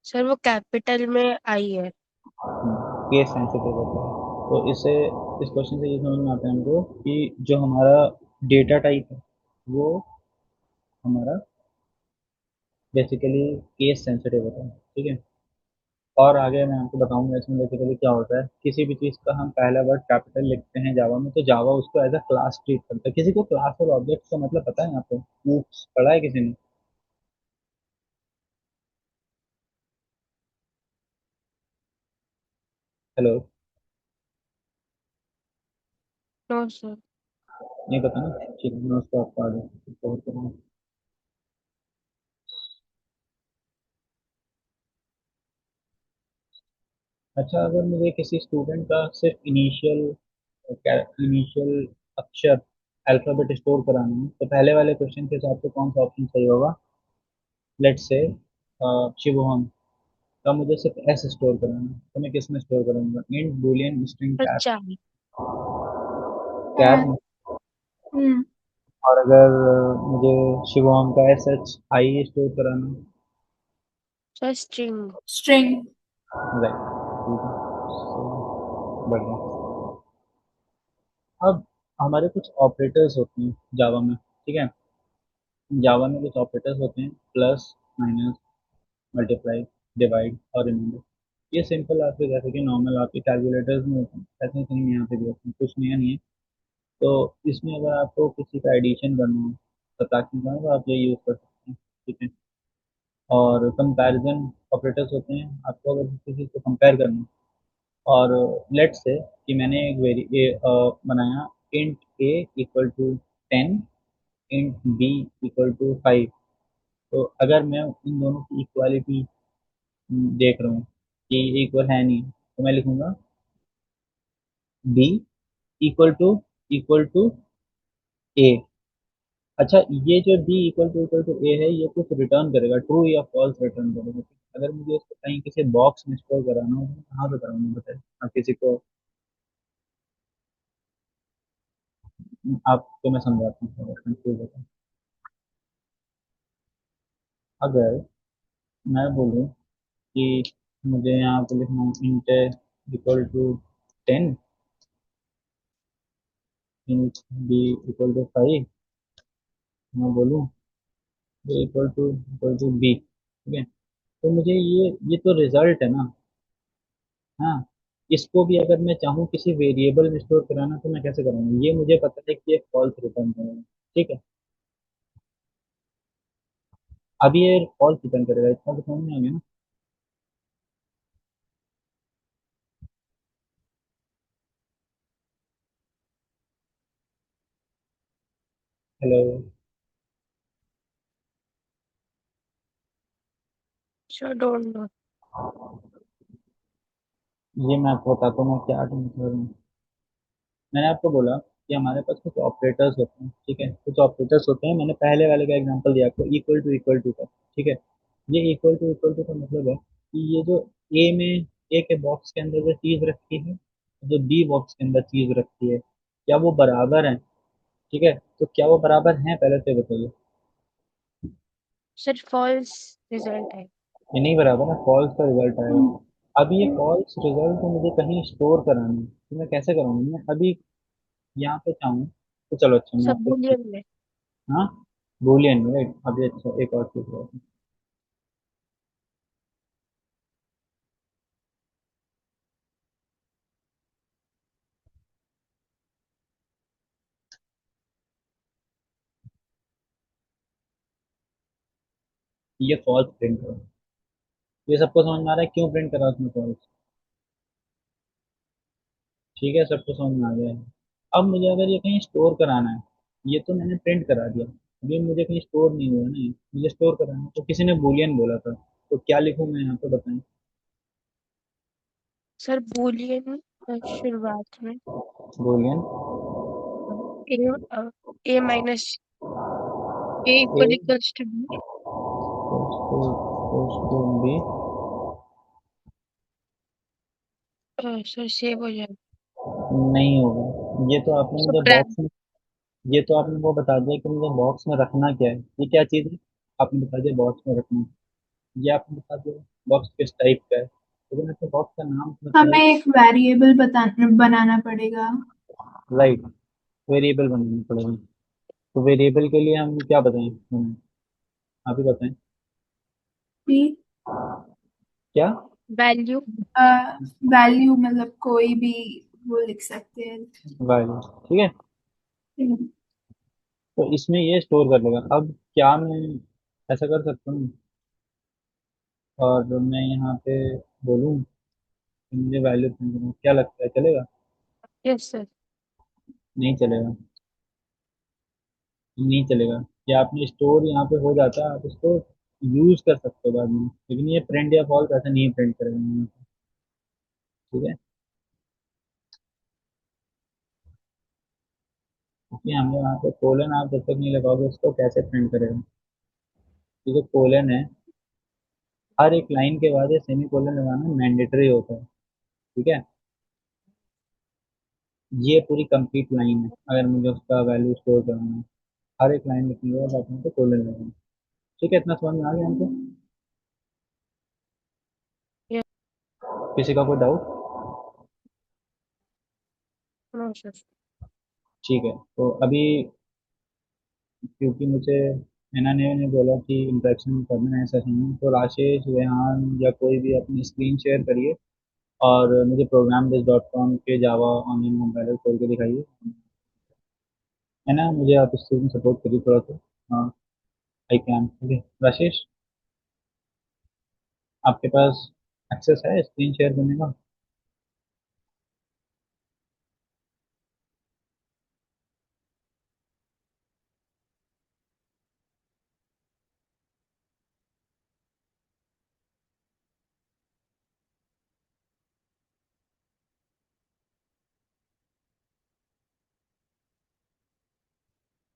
सर वो कैपिटल में आई है। केस सेंसिटिव होता है। तो इससे इस क्वेश्चन से ये समझ में आता है हमको कि जो हमारा डेटा टाइप है वो हमारा बेसिकली केस सेंसिटिव होता है, ठीक है। और आगे मैं आपको बताऊंगा इसमें बेसिकली क्या होता है। किसी भी चीज़ का हम पहला वर्ड कैपिटल लिखते हैं जावा में तो जावा उसको एज अ क्लास ट्रीट करता है। किसी को क्लास और ऑब्जेक्ट का मतलब पता है आपको? ऊप्स पढ़ा है किसी ने? हेलो? No sir. नहीं पता ना, ठीक है, मैं उसको आपको आगे कवर करूँगा। अच्छा, अगर मुझे किसी स्टूडेंट का सिर्फ इनिशियल अक्षर अल्फ़ाबेट स्टोर कराना है तो पहले वाले क्वेश्चन के हिसाब से कौन सा ऑप्शन सही होगा? लेट्स से शिवोहम का मुझे सिर्फ एस स्टोर कराना है तो मैं किस में स्टोर करूंगा? इंट, बूलियन, स्ट्रिंग, सर कैर? चार। कैर है। में। हम्म। और अगर मुझे शिवोहम का एस एच आई स्टोर कराना है? Sir string. स्ट्रिंग। राइट, ठीक है। बढ़िया। अब हमारे कुछ ऑपरेटर्स होते हैं जावा में, ठीक है। जावा में कुछ ऑपरेटर्स होते हैं, प्लस, माइनस, मल्टीप्लाई, डिवाइड और रिमाइंडर। ये सिंपल आपके जैसे कि नॉर्मल आपके कैलकुलेटर्स में होते हैं, ऐसे सेम यहाँ पे भी होते हैं, कुछ नया नहीं है। तो इसमें अगर आपको किसी का एडिशन करना हो, सब्ट्रैक्शन करना हो तो आप ये यूज़ कर सकते हैं, ठीक है। और कंपैरिजन ऑपरेटर्स होते हैं, आपको अगर किसी चीज़ को कंपेयर करना हो। और लेट्स से कि मैंने एक बनाया int A equal to 10, int B equal to 5। तो अगर मैं इन दोनों की इक्वालिटी देख रहा हूँ कि इक्वल है नहीं तो मैं लिखूंगा बी इक्वल टू ए। अच्छा, ये जो बी इक्वल टू ए है ये कुछ रिटर्न करेगा, ट्रू या फॉल्स रिटर्न करेगा। अगर मुझे इसको कहीं किसी बॉक्स में स्टोर कराना हो तो कहाँ पे कराऊंगा बताइए आप किसी को? आपको मैं समझाता हूँ, थोड़ा कंफ्यूज होता हूँ। अगर मैं बोलूँ कि मुझे यहाँ पे लिखना है int equal to 10, int B equal to 5, मैं बोलूँ इक्वल टू बी, ठीक है। तो मुझे ये तो रिजल्ट है ना। हाँ, इसको भी अगर मैं चाहूँ किसी वेरिएबल में स्टोर कराना तो मैं कैसे करूँगा? ये मुझे पता है कि ये फॉल्स रिटर्न करेगा, ठीक है। अब ये फॉल्स रिटर्न करेगा, इतना तो समझ में आ गया ना? हेलो? Sir don't know. ये मैं आपको बताता हूँ मैं क्या कर रहा हूँ। मैंने आपको बोला कि हमारे पास कुछ ऑपरेटर्स होते हैं, ठीक है, कुछ ऑपरेटर्स होते हैं। मैंने पहले वाले का एग्जांपल दिया आपको, इक्वल टू का, ठीक है। ये इक्वल टू का मतलब है कि ये जो ए में, ए के बॉक्स के अंदर जो चीज़ रखी है जो बी बॉक्स के अंदर चीज रखी है, क्या वो बराबर है? ठीक है, तो क्या वो बराबर हैं, पहले तो ये बताइए। सर फॉल्स रिजल्ट है। ये नहीं बराबर है, फॉल्स का रिजल्ट आएगा। अब ये फॉल्स रिजल्ट को मुझे कहीं स्टोर कराना है, तो मैं कैसे करूँगा? मैं अभी यहाँ पे चाहूँ तो चलो, अच्छा मैं सब आपको, बुलियन में। हाँ, बूलियन में, राइट। अभी अच्छा एक और चीज है, ये फॉल्स प्रिंट करो। ये सबको समझ में आ रहा है क्यों प्रिंट करा उसने फॉल्स? ठीक है, सबको समझ में आ गया है। अब मुझे अगर ये कहीं स्टोर कराना है, ये तो मैंने प्रिंट करा दिया, ये मुझे कहीं स्टोर नहीं हुआ ना, मुझे स्टोर कराना है, तो किसी ने बूलियन बोला था, तो क्या लिखूं मैं यहाँ पे, बताएं। सर बुलियन शुरुआत में boolean A A minus A A equal equals to B. To B. Sir save हो जाए। नहीं होगा, ये तो आपने सो मुझे प्राइम। बॉक्स में, ये तो आपने वो बता दिया कि मुझे बॉक्स में रखना क्या है, ये क्या चीज़ है? आपने बता दिया बॉक्स में रखना, ये आपने बता दिया बॉक्स किस टाइप का है, लेकिन आपने बॉक्स का नाम तो हमें बताया। एक वेरिएबल बनाना पड़ेगा। राइट, वेरिएबल बनाना पड़ेगा। तो वेरिएबल के लिए हम क्या बताएं हमें? आप ही बताएं। भी क्या? वैल्यू। वैल्यू मतलब कोई भी वो लिख सकते हैं। वैल्यू, ठीक है। तो इसमें ये स्टोर कर लेगा। अब क्या मैं ऐसा कर सकता हूँ और मैं यहाँ पे बोलूँ कि मुझे वैल्यू प्रिंट करना है? क्या लगता है, चलेगा? Yes sir. नहीं चलेगा, नहीं चलेगा। या आपने स्टोर यहाँ पे हो जाता है, आप इसको यूज कर सकते हो बाद में, लेकिन ये प्रिंट या फॉल्स ऐसा नहीं प्रिंट करेगा यहाँ पे, ठीक है। क्योंकि हमें यहाँ पे कोलन आप जब तक नहीं लगाओगे उसको कैसे प्रिंट करेगा? ये जो कोलन है, हर एक लाइन के बाद ये सेमी कोलन लगाना मैंडेटरी होता है, ठीक है। ये पूरी कंप्लीट लाइन है, अगर मुझे उसका वैल्यू स्टोर करना है, हर एक लाइन लिखने के बाद आपको कोलन लगाना है। ठीक है, इतना समझ में आ गया हमको? यस। किसी का कोई डाउट? No sir. ठीक है, तो अभी क्योंकि मुझे हैना ने बोला कि इंटरेक्शन करना है सेशन में, तो राशेष, रेहान या कोई भी अपनी स्क्रीन शेयर करिए और मुझे programbase.com के जावा ऑनलाइन मोबाइल खोल के दिखाइए, है ना। मुझे आप इस चीज़ में सपोर्ट करिए थोड़ा सा। हाँ, आई कैन, ओके। राशेष, आपके पास एक्सेस है स्क्रीन शेयर करने का?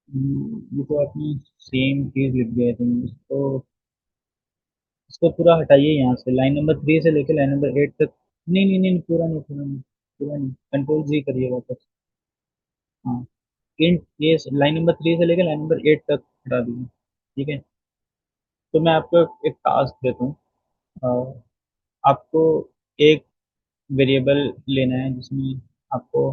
ये तो आपने सेम चीज़ लिख दिया है, तुम इसको पूरा हटाइए यहाँ से, लाइन नंबर 3 से लेकर लाइन नंबर 8 तक। नहीं नहीं नहीं, पूरा नहीं, पूरा नहीं, पूरा नहीं, कंट्रोल जी करिए वापस। हाँ, इंट ये लाइन नंबर 3 से लेकर लाइन नंबर 8 तक हटा दीजिए, ठीक है। तो मैं आपको एक टास्क देता हूँ। आपको एक वेरिएबल लेना है जिसमें आपको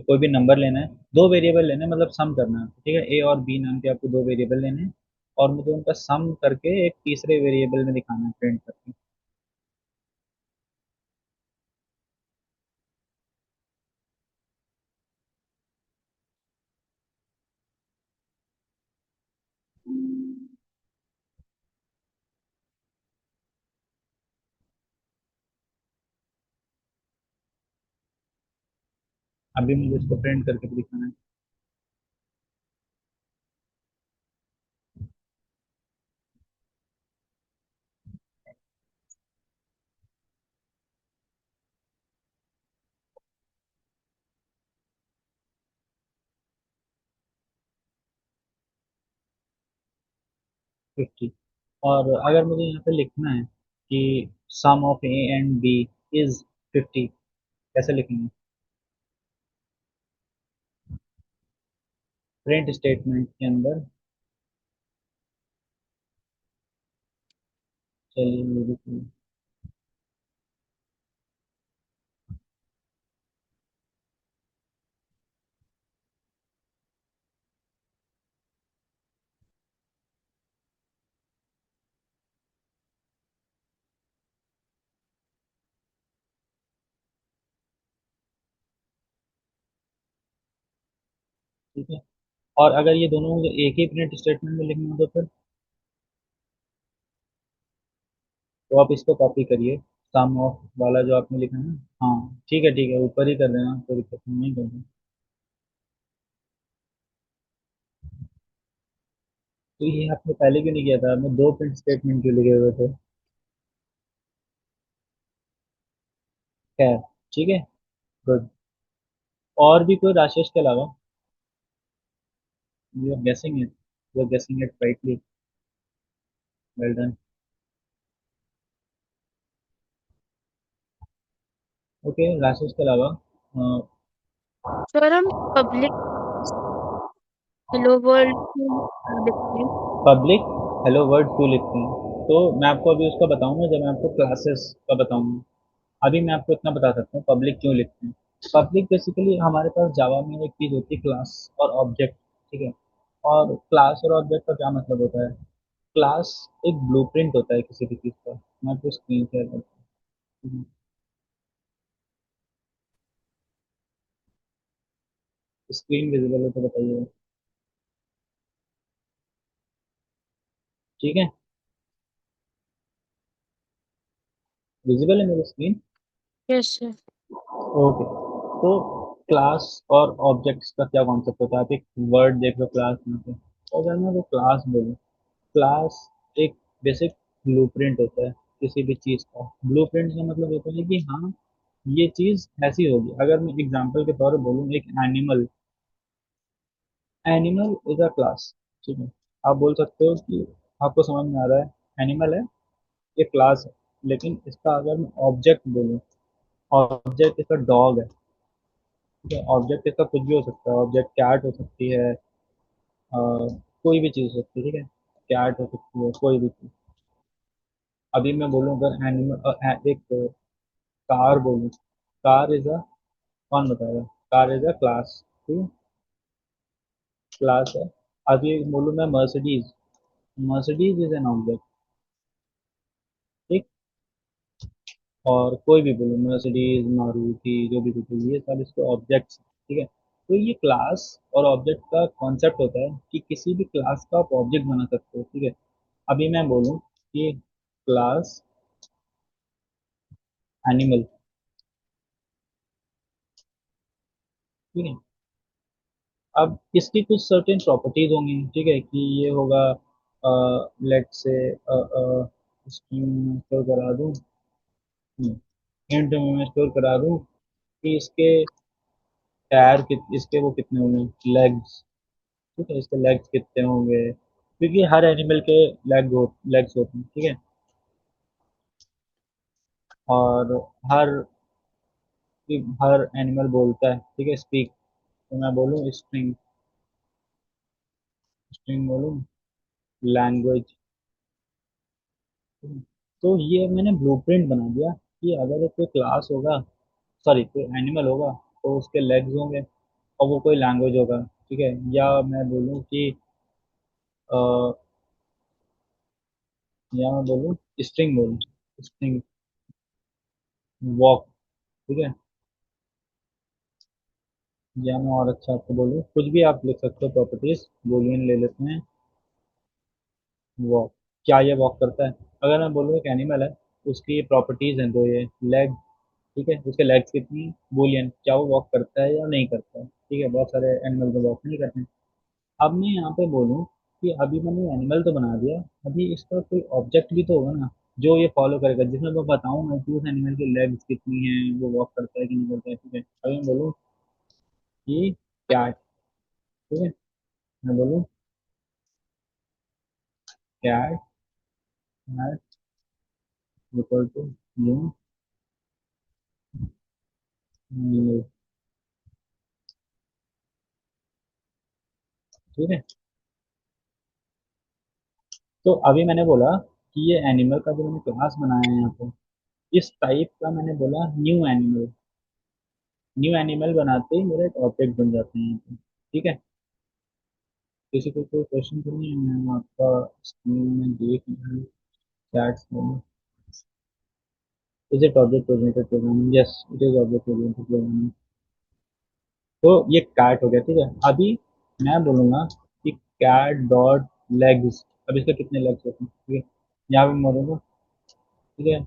कोई भी नंबर लेना है, दो वेरिएबल लेना है, मतलब सम करना है, ठीक है। ए और बी नाम के आपको दो वेरिएबल लेने हैं और मुझे उनका सम करके एक तीसरे वेरिएबल में दिखाना है, प्रिंट करके। अभी मुझे इसको प्रिंट करके भी दिखाना है। 50। और अगर मुझे यहाँ पे लिखना है कि sum of A and B is 50, कैसे लिखेंगे? प्रिंट स्टेटमेंट के अंदर, चलिए ये लिखिए। ठीक है, और अगर ये दोनों मुझे एक ही प्रिंट स्टेटमेंट में लिखना हो तो फिर, तो आप इसको कॉपी करिए, सम ऑफ वाला जो आपने लिखा है ना। हाँ ठीक है, ऊपर ही कर देना, कोई दिक्कत नहीं कर देना। तो ये आपने पहले क्यों नहीं किया था? आपने दो प्रिंट स्टेटमेंट क्यों लिखे हुए थे? खैर, ठीक है, गुड। और भी कोई राशेष के अलावा? You are guessing it, you are guessing it rightly, well done. Okay, Rashesh के अलावा सर हम पब्लिक हेलो वर्ल्ड लिखते हैं। पब्लिक हेलो वर्ड क्यों लिखते हैं? तो मैं आपको अभी उसका बताऊंगा जब मैं आपको क्लासेस का बताऊंगा। अभी मैं आपको इतना बता सकता हूँ पब्लिक क्यों लिखते हैं। पब्लिक बेसिकली हमारे पास जावा में एक चीज़ होती है, क्लास और ऑब्जेक्ट। ठीक है, और क्लास और ऑब्जेक्ट का क्या मतलब होता है? क्लास एक ब्लूप्रिंट होता है किसी भी चीज़ का। मैं आपको स्क्रीन शेयर करता हूँ, स्क्रीन विजिबल है तो बताइए। ठीक है, विजिबल है मेरी स्क्रीन? Yes sir. ओके, तो क्लास और ऑब्जेक्ट्स का क्या कॉन्सेप्ट होता है? आप एक वर्ड देख लो क्लास में, तो अगर मैं वो क्लास बोलूँ, क्लास एक बेसिक ब्लूप्रिंट होता है किसी भी चीज़ का। ब्लूप्रिंट का मतलब होता है कि हाँ, ये चीज़ ऐसी होगी। अगर मैं एग्जांपल के तौर पर बोलूँ, एक animal, animal is a class. ठीक है, आप बोल सकते हो कि आपको समझ में आ रहा है एनिमल है, ये क्लास है। लेकिन इसका अगर मैं ऑब्जेक्ट बोलूँ, ऑब्जेक्ट इसका डॉग है। ठीक है, ऑब्जेक्ट इसका कुछ भी हो सकता है, ऑब्जेक्ट कैट हो सकती है, कोई भी चीज़ हो सकती है। ठीक है, कैट हो सकती है, कोई भी चीज़। अभी मैं बोलूँ अगर एनिमल, एक कार बोलूँ, कार इज अ, कौन बताएगा? Car is a class. ठीक है, क्लास है। अभी बोलूँ मैं Mercedes, Mercedes is an object. ठीक, और कोई भी बोलूँ, मर्सिडीज, मारुति, जो भी कुछ ये सब इसके ऑब्जेक्ट्स। ठीक है, तो ये क्लास और ऑब्जेक्ट का कॉन्सेप्ट होता है कि किसी भी क्लास का आप ऑब्जेक्ट बना सकते हो। ठीक है, अभी मैं बोलूँ कि क्लास एनिमल। ठीक है, अब इसकी कुछ सर्टेन प्रॉपर्टीज होंगी। ठीक है, कि ये होगा, लेट से इसकी स्टोर करा दूँ, हिंट में मैं स्टोर करा दूँ कि इसके टायर इसके वो कितने होंगे, लेग्स। ठीक है, इसके लेग्स कितने होंगे, क्योंकि हर एनिमल के लेग्स होते हैं। ठीक है, और हर हर एनिमल बोलता है। ठीक है, स्पीक, तो मैं बोलूँ स्ट्रिंग, स्ट्रिंग बोलूँ, लैंग्वेज। तो ये मैंने ब्लूप्रिंट बना दिया कि अगर कोई क्लास होगा, सॉरी कोई एनिमल होगा, तो उसके लेग्स होंगे, और वो कोई लैंग्वेज होगा। ठीक है, या मैं बोलूँ कि अ, या मैं बोलूँ स्ट्रिंग बोलूँ, स्ट्रिंग वॉक। ठीक है, या मैं और अच्छा आपको बोलूँ, कुछ भी आप लिख सकते हो प्रॉपर्टीज, बूलियन ले लेते हैं, वॉक। क्या ये वॉक करता है? अगर मैं बोलूँ एक एनिमल है, उसकी ये प्रॉपर्टीज हैं दो, ये लेग। ठीक है, उसके लेग्स कितनी है, बूलियन, क्या वो वॉक करता है या नहीं करता है? ठीक है, बहुत सारे एनिमल तो वॉक नहीं करते हैं। अब मैं यहाँ पे बोलूँ कि अभी मैंने एनिमल तो बना दिया, अभी इसका कोई ऑब्जेक्ट भी तो होगा ना, जो ये फॉलो करेगा, जिसमें मैं बताऊंगा कि उस एनिमल की लेग्स कितनी हैं, वो वॉक करता है कि नहीं करता है। ठीक है, अभी मैं बोलूँ कि कैट। ठीक है, मैं बोलूँ cat equal to you, animal. ठीक है, तो अभी मैंने बोला कि ये एनिमल का जो मैंने क्लास बनाया है यहाँ पे, इस टाइप का मैंने बोला न्यू एनिमल। न्यू एनिमल बनाते ही मेरा एक ऑब्जेक्ट बन जाते हैं यहाँ पे। ठीक है, किसी को कोई क्वेश्चन तो नहीं है? मैं आपका स्क्रीन में देख रहा हूँ, चैट्स में। Is it object oriented programming? Yes, it is object oriented programming. तो ये कैट हो गया। ठीक है, अभी मैं बोलूंगा कि कैट डॉट लेग्स। अब इसके कितने लेग्स होते हैं? ठीक है, यहाँ पे मैं बोलूंगा, ठीक है,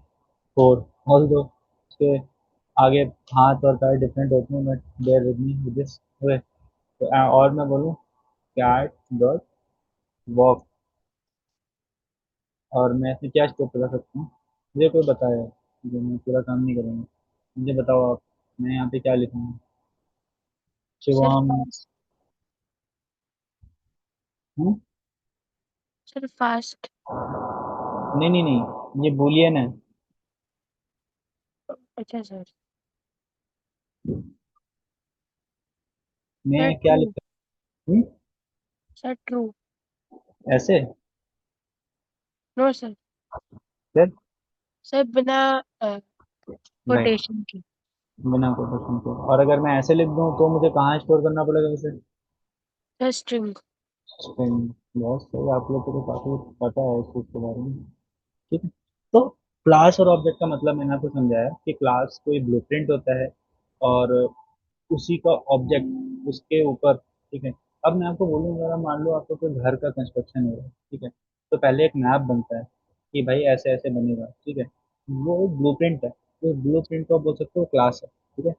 4। और दो इसके आगे हाथ और पैर डिफरेंट होते हैं, but there with me with this. Okay, तो और मैं बोलूँ कैट डॉट वॉक, और मैं इसमें क्या स्कोप लगा सकता हूँ? मुझे कोई बताया जो मैं पूरा काम नहीं करूँगा। मुझे बताओ आप, मैं यहाँ पे क्या लिखूँगा? सर शिवम। फास्ट। हूँ? Sir fast. नहीं नहीं नहीं, ये बूलियन है। अच्छा सर। सर मैं क्या ट्रू। लिखता हूँ? Sir true. ऐसे? No sir. फिर? सर बिना राइट, कोटेशन के। बिना कोटेशन के। और अगर मैं ऐसे लिख दूँ तो मुझे कहाँ स्टोर करना पड़ेगा इसे? Sir string. स्ट्रिंग। बहुत सही, आप लोग को तो काफ़ी पता है इस चीज़ के बारे में। ठीक है, तो क्लास और ऑब्जेक्ट का मतलब मैंने आपको समझाया कि क्लास कोई ब्लूप्रिंट होता है, और उसी का ऑब्जेक्ट उसके ऊपर। ठीक है, अब मैं आपको बोलूँ, अगर मान लो आपको कोई घर का कंस्ट्रक्शन हो रहा है, ठीक है, तो पहले एक मैप बनता है कि भाई ऐसे ऐसे बनेगा। ठीक है, वो ब्लूप्रिंट है, तो ब्लूप्रिंट को आप बोल सकते हो क्लास है। ठीक है,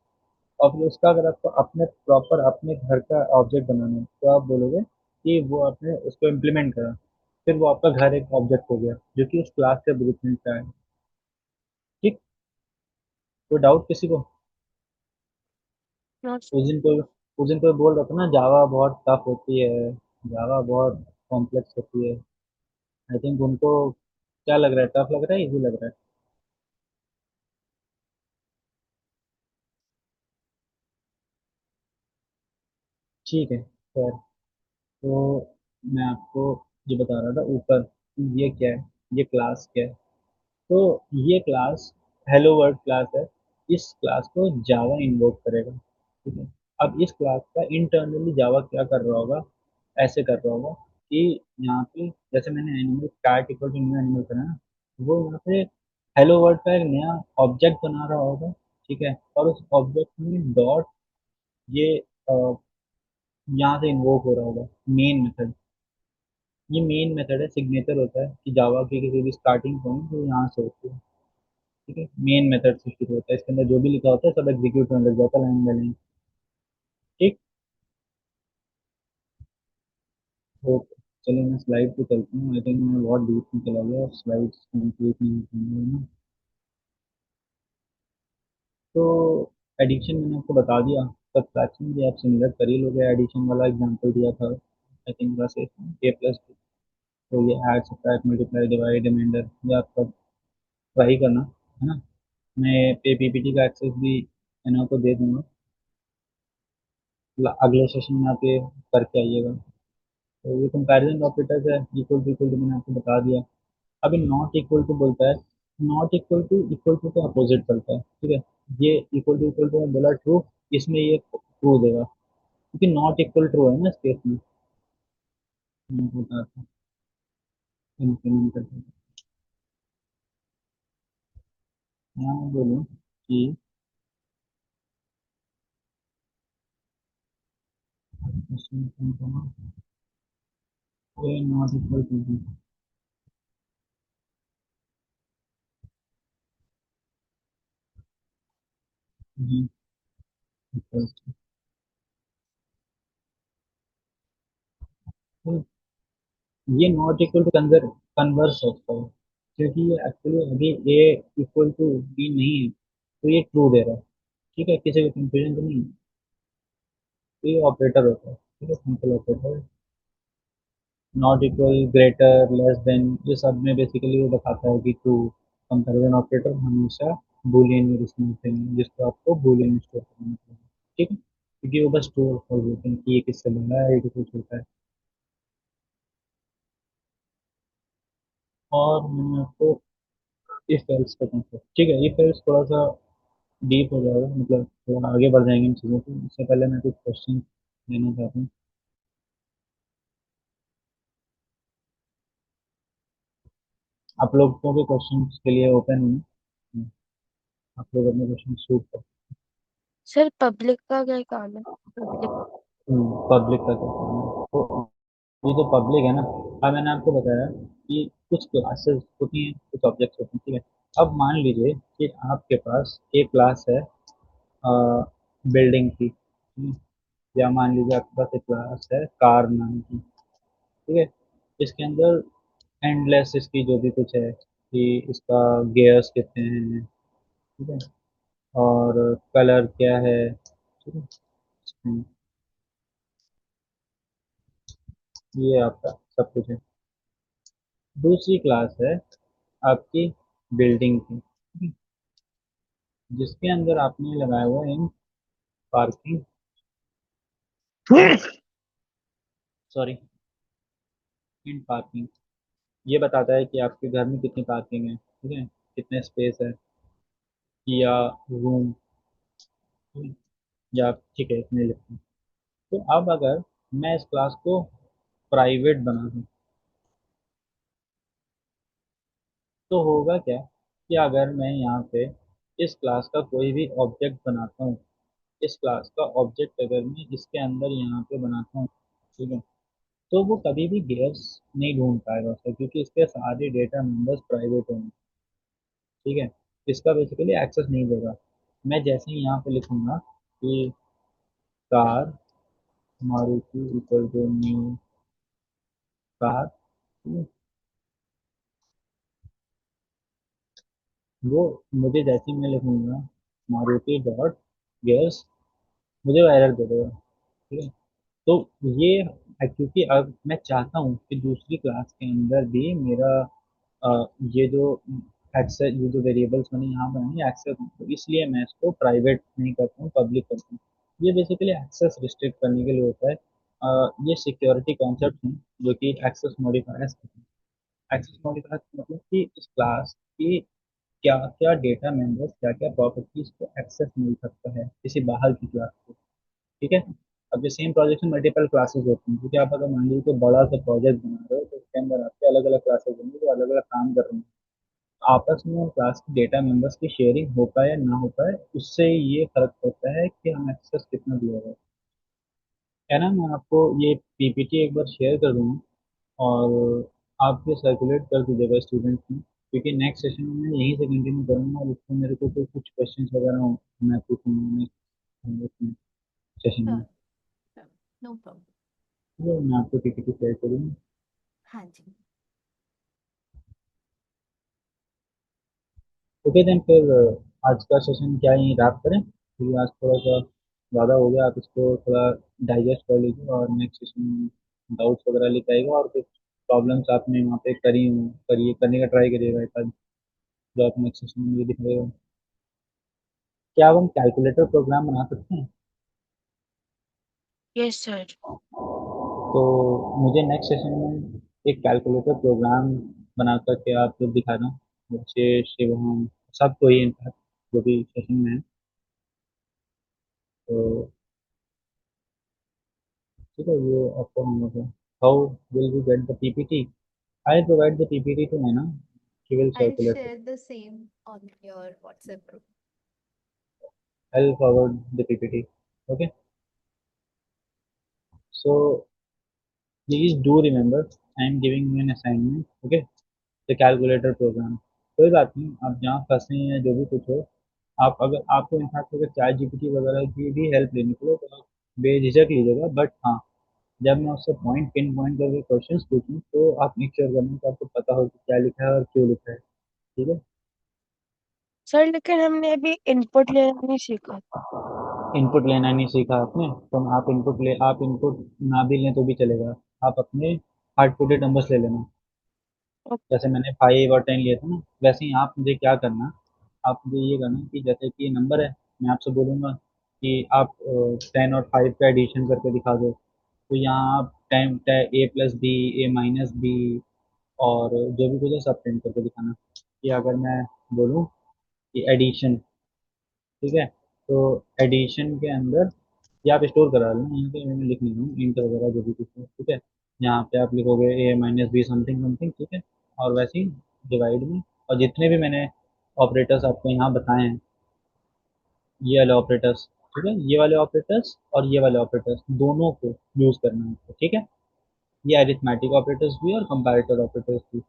और फिर उसका अगर आपको अपने प्रॉपर अपने घर का ऑब्जेक्ट बनाना है, तो आप बोलोगे कि वो आपने उसको इम्प्लीमेंट करा, फिर वो आपका घर एक ऑब्जेक्ट हो गया जो कि उस क्लास के ब्लूप्रिंट का है। ठीक, कोई डाउट किसी को? नो उस दिन कोई उस दिन कोई बोल रहा था ना, जावा बहुत टफ होती है, जावा बहुत कॉम्प्लेक्स होती है। आई थिंक उनको क्या लग रहा है, टफ लग रहा है, इजी लग रहा है? ठीक है, खैर, तो मैं आपको ये बता रहा था ऊपर कि ये क्या है, ये क्लास क्या है। तो ये क्लास हेलो वर्ल्ड क्लास है। इस क्लास को जावा इन्वोक करेगा। ठीक है, अब इस क्लास का इंटरनली जावा क्या कर रहा होगा? ऐसे कर रहा होगा कि यहाँ पे जैसे मैंने animal cat equal to new animal करा ना, वो यहाँ पे हेलो वर्ल्ड का एक नया ऑब्जेक्ट बना रहा होगा। ठीक है, और उस ऑब्जेक्ट में डॉट ये यहाँ से इन्वोक हो रहा होगा मेन मेथड। ये मेन मेथड है, सिग्नेचर होता है कि जावा की किसी भी स्टार्टिंग पॉइंट वो यहाँ से होती है। ठीक है, मेन मेथड से शुरू होता है, इसके अंदर जो भी लिखा होता है सब एग्जीक्यूट होने लग जाता है लाइन बाय लाइन। ठीक, तो चलिए मैं स्लाइड पे चलता हूँ। आई थिंक मैं बहुत डीप में चला गया और स्लाइड्स कंप्लीट नहीं हो पाएंगे, है ना? तो एडिशन मैंने आपको बता दिया, सब्ट्रैक्शन भी आप सिमिलर कर ही लोगे, एडिशन वाला एग्जांपल दिया था आई थिंक, बस ए प्लस। तो ये add subtract multiply divide remainder, ये आपका ट्राई करना, है ना? मैं पे पीपीटी का एक्सेस भी एना को दे दूंगा, अगले सेशन में आप ये करके आइएगा। तो ये कंपैरिजन ऑपरेटर्स है, इक्वल टू मैंने आपको बता दिया। अभी नॉट इक्वल टू बोलता है, नॉट इक्वल टू का अपोजिट करता है। ठीक है, ये इक्वल टू में बोला ट्रू, इसमें ये ट्रू देगा, क्योंकि नॉट इक्वल ट्रू है ना इस केस में। मैं बताता हूँ, इंप्लीमेंट करते हैं। यहाँ मैं बोलूँ कि ए नॉट इक्वल टू बी। ये नॉट इक्वल टू कन्वर्स होता है, क्योंकि ये एक्चुअली अभी ए इक्वल टू बी नहीं है, तो ये ट्रू दे रहा है। ठीक है, किसी को कंफ्यूजन तो नहीं है? तो ये ऑपरेटर होता है, ठीक है, simple operator. Not equal, greater, less than, ये सब में बेसिकली वो बताता है कि ट्रू। कंपैरिजन ऑपरेटर हमेशा बूलियन में रिस्पॉन्स देंगे जिसको आपको बूलियन स्टोर करना पड़ेगा, ठीक है, क्योंकि वो बस स्टोर कर देते हैं कि ये किससे बड़ा है, ये किससे छोटा है। और मैंने आपको इफ एल्स का कॉन्सेप्ट, ठीक है, इफ एल्स थोड़ा सा डीप हो जाएगा, मतलब थोड़ा आगे बढ़ जाएंगे इन चीज़ों को, इससे पहले मैं कुछ क्वेश्चन लेना चाहता हूँ। आप लोग को भी क्वेश्चन के लिए ओपन हूँ, आप लोग अपने क्वेश्चन शूट कर। सर पब्लिक का क्या काम है? पब्लिक। पब्लिक का क्या काम है? तो ये जो पब्लिक है ना, अब मैंने आपको बताया कि कुछ क्लासेस होती हैं, कुछ ऑब्जेक्ट्स होते हैं, ठीक है। अब मान लीजिए कि आपके पास एक क्लास है बिल्डिंग की, या मान लीजिए आपके पास एक क्लास है कार नाम की, ठीक है। इसके अंदर एंडलेस इसकी जो भी कुछ है कि इसका गियर्स कितने हैं, ठीक है, और कलर क्या है, ठीक है। हम्म, ये आपका सब कुछ है। दूसरी क्लास है आपकी बिल्डिंग की, ठीक है, जिसके अंदर आपने लगाया हुआ इन पार्किंग, सॉरी, इन पार्किंग, ये बताता है कि आपके घर में कितनी पार्किंग है, ठीक है, कितने स्पेस है, या रूम, या ठीक है इतने लिखते हैं। तो अब अगर मैं इस क्लास को प्राइवेट बना दूं तो होगा क्या कि अगर मैं यहाँ पे इस क्लास का कोई भी ऑब्जेक्ट बनाता हूँ, इस क्लास का ऑब्जेक्ट अगर मैं इसके अंदर यहाँ पे बनाता हूँ, ठीक है, तो वो कभी भी गेयर्स नहीं ढूंढ पाएगा उसका, क्योंकि इसके सारे डेटा मेंबर्स प्राइवेट होंगे, ठीक है। इसका बेसिकली एक्सेस नहीं देगा। मैं जैसे ही यहाँ पे लिखूंगा कि car Maruti equal to new car, वो मुझे जैसे ही मैं लिखूंगा मारुति डॉट गियर्स, मुझे वो एरर दे देगा, ठीक है। तो ये क्योंकि अब मैं चाहता हूँ कि दूसरी क्लास के अंदर भी मेरा ये जो एक्सेस, ये जो वेरिएबल्स मैंने यहाँ बनाए एक्सेस, तो इसलिए मैं इसको प्राइवेट नहीं करता हूँ, पब्लिक करता हूँ। ये बेसिकली एक्सेस रिस्ट्रिक्ट करने के लिए होता है। ये सिक्योरिटी कॉन्सेप्ट हैं जो कि एक्सेस मॉडिफायर्स, एक्सेस मॉडिफायर्स मतलब कि इस क्लास की क्या क्या डेटा मेंबर्स, क्या क्या प्रॉपर्टीज को एक्सेस मिल सकता है किसी बाहर की क्लास को, ठीक है। अब ये सेम प्रोजेक्ट में मल्टीपल क्लासेस होती हैं, क्योंकि आप अगर मान लीजिए कोई बड़ा सा प्रोजेक्ट बना रहे हो तो उसके अंदर आपके अलग अलग क्लासेस होंगे जो अलग अलग काम कर रहे हैं। आपस में क्लास की डेटा मेंबर्स की शेयरिंग हो पाए या ना हो पाए, उससे ये फर्क पड़ता है कि हम एक्सेस कितना दिया है। है ना, मैं आपको ये पीपीटी एक बार शेयर कर दूँगा और आप ये सर्कुलेट कर दीजिएगा स्टूडेंट्स में, क्योंकि नेक्स्ट सेशन में मैं यहीं से कंटिन्यू करूँगा और उसमें मेरे को तो कुछ क्वेश्चंस वगैरह मैं पूछूंगा नेक्स्ट उसमें सेशन में। हाँ, नो प्रॉब्लम। तो मैं आपको पीपीटी शेयर करूँगा। हाँ जी। ओके देन, फिर आज का सेशन क्या यहीं रैप करें, क्योंकि आज थोड़ा सा ज़्यादा हो गया, आप इसको थोड़ा डाइजेस्ट कर लीजिए और नेक्स्ट सेशन में डाउट्स वगैरह लेके आएगा, और कुछ प्रॉब्लम्स आपने वहाँ पे करी हो करिए, करने का ट्राई करिएगा एक आध, जो आप नेक्स्ट सेशन में मुझे दिखाएगा। क्या अब हम कैलकुलेटर प्रोग्राम बना सकते हैं? Yes sir. तो मुझे नेक्स्ट सेशन में एक कैलकुलेटर प्रोग्राम बना करके आप लोग दिखाना, बच्चे शिवम सबको ही इनफैक्ट जो भी सेशन में है। तो ठीक है, ये आपको हम लोग how will we get the PPT, I provide the PPT to है ना, she will I'll circulate it, share the same on your WhatsApp group. I will forward the PPT. Okay, so please do remember I am giving you an assignment, okay, the calculator program. कोई बात नहीं, आप जहाँ फंसे हैं या जो भी कुछ हो, आप अगर आपको इनफैक्ट अगर चैट जीपीटी वगैरह की भी हेल्प लेनी पड़े तो आप बेझिझक लीजिएगा, बट हाँ, जब मैं उससे पॉइंट पिन पॉइंट करके क्वेश्चंस पूछूं तो आप मेक श्योर करना कि आपको पता हो कि क्या लिखा है और क्यों लिखा है, ठीक है। सर लेकिन हमने अभी इनपुट लेना नहीं सीखा। इनपुट लेना नहीं सीखा आपने, तो आप इनपुट ना भी लें तो भी चलेगा, आप अपने हार्ड कोडेड नंबर्स ले लेना, ओके जैसे मैंने 5 और 10 लिए थे ना, वैसे ही आप मुझे क्या करना, आप मुझे ये करना कि जैसे कि नंबर है, मैं आपसे बोलूँगा कि आप 10 और 5 का एडिशन करके दिखा दो, तो यहाँ आप 10 ए प्लस बी, ए माइनस बी और जो भी कुछ है सब प्रिंट करके दिखाना। कि अगर मैं बोलूँ कि एडिशन, ठीक है, तो एडिशन के अंदर ये आप स्टोर करा लेना, यहाँ पे मैं लिख नहीं रहा हूँ इंट वगैरह जो भी कुछ है, ठीक है। यहाँ पे आप लिखोगे ए माइनस बी समथिंग समथिंग, ठीक है, और वैसे ही डिवाइड में, और जितने भी मैंने ऑपरेटर्स आपको यहाँ बताए हैं, ये वाले ऑपरेटर्स, ठीक है, ये वाले ऑपरेटर्स और ये वाले ऑपरेटर्स दोनों को यूज़ करना है आपको, ठीक है। ये अरिथमेटिक ऑपरेटर्स भी और कंपैरेटर ऑपरेटर्स भी।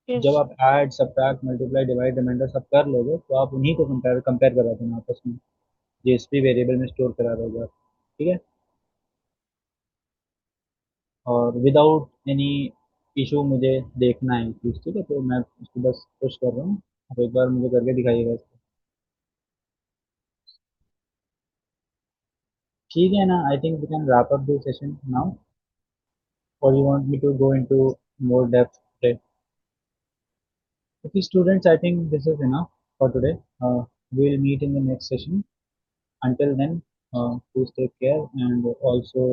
जब Yes. आप add subtract multiply divide remainder सब कर लोगे तो आप उन्हीं को कंपेयर कंपेयर करा देना आपस में, जेएसपी वेरिएबल में स्टोर करा दोगे आप, ठीक है। और विदाउट एनी इशू मुझे देखना है चीज़, ठीक है, तो मैं उसको बस पुश कर रहा हूँ, आप एक बार मुझे करके दिखाइएगा इसको। ठीक है ना, I think we can wrap up this session now, और you want me to go into more depth? Okay, students, I think this is enough for today. We'll meet in the next session. Until then, please take care and also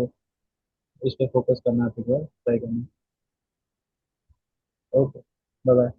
इस पे focus करना है, try करना। Okay, bye bye.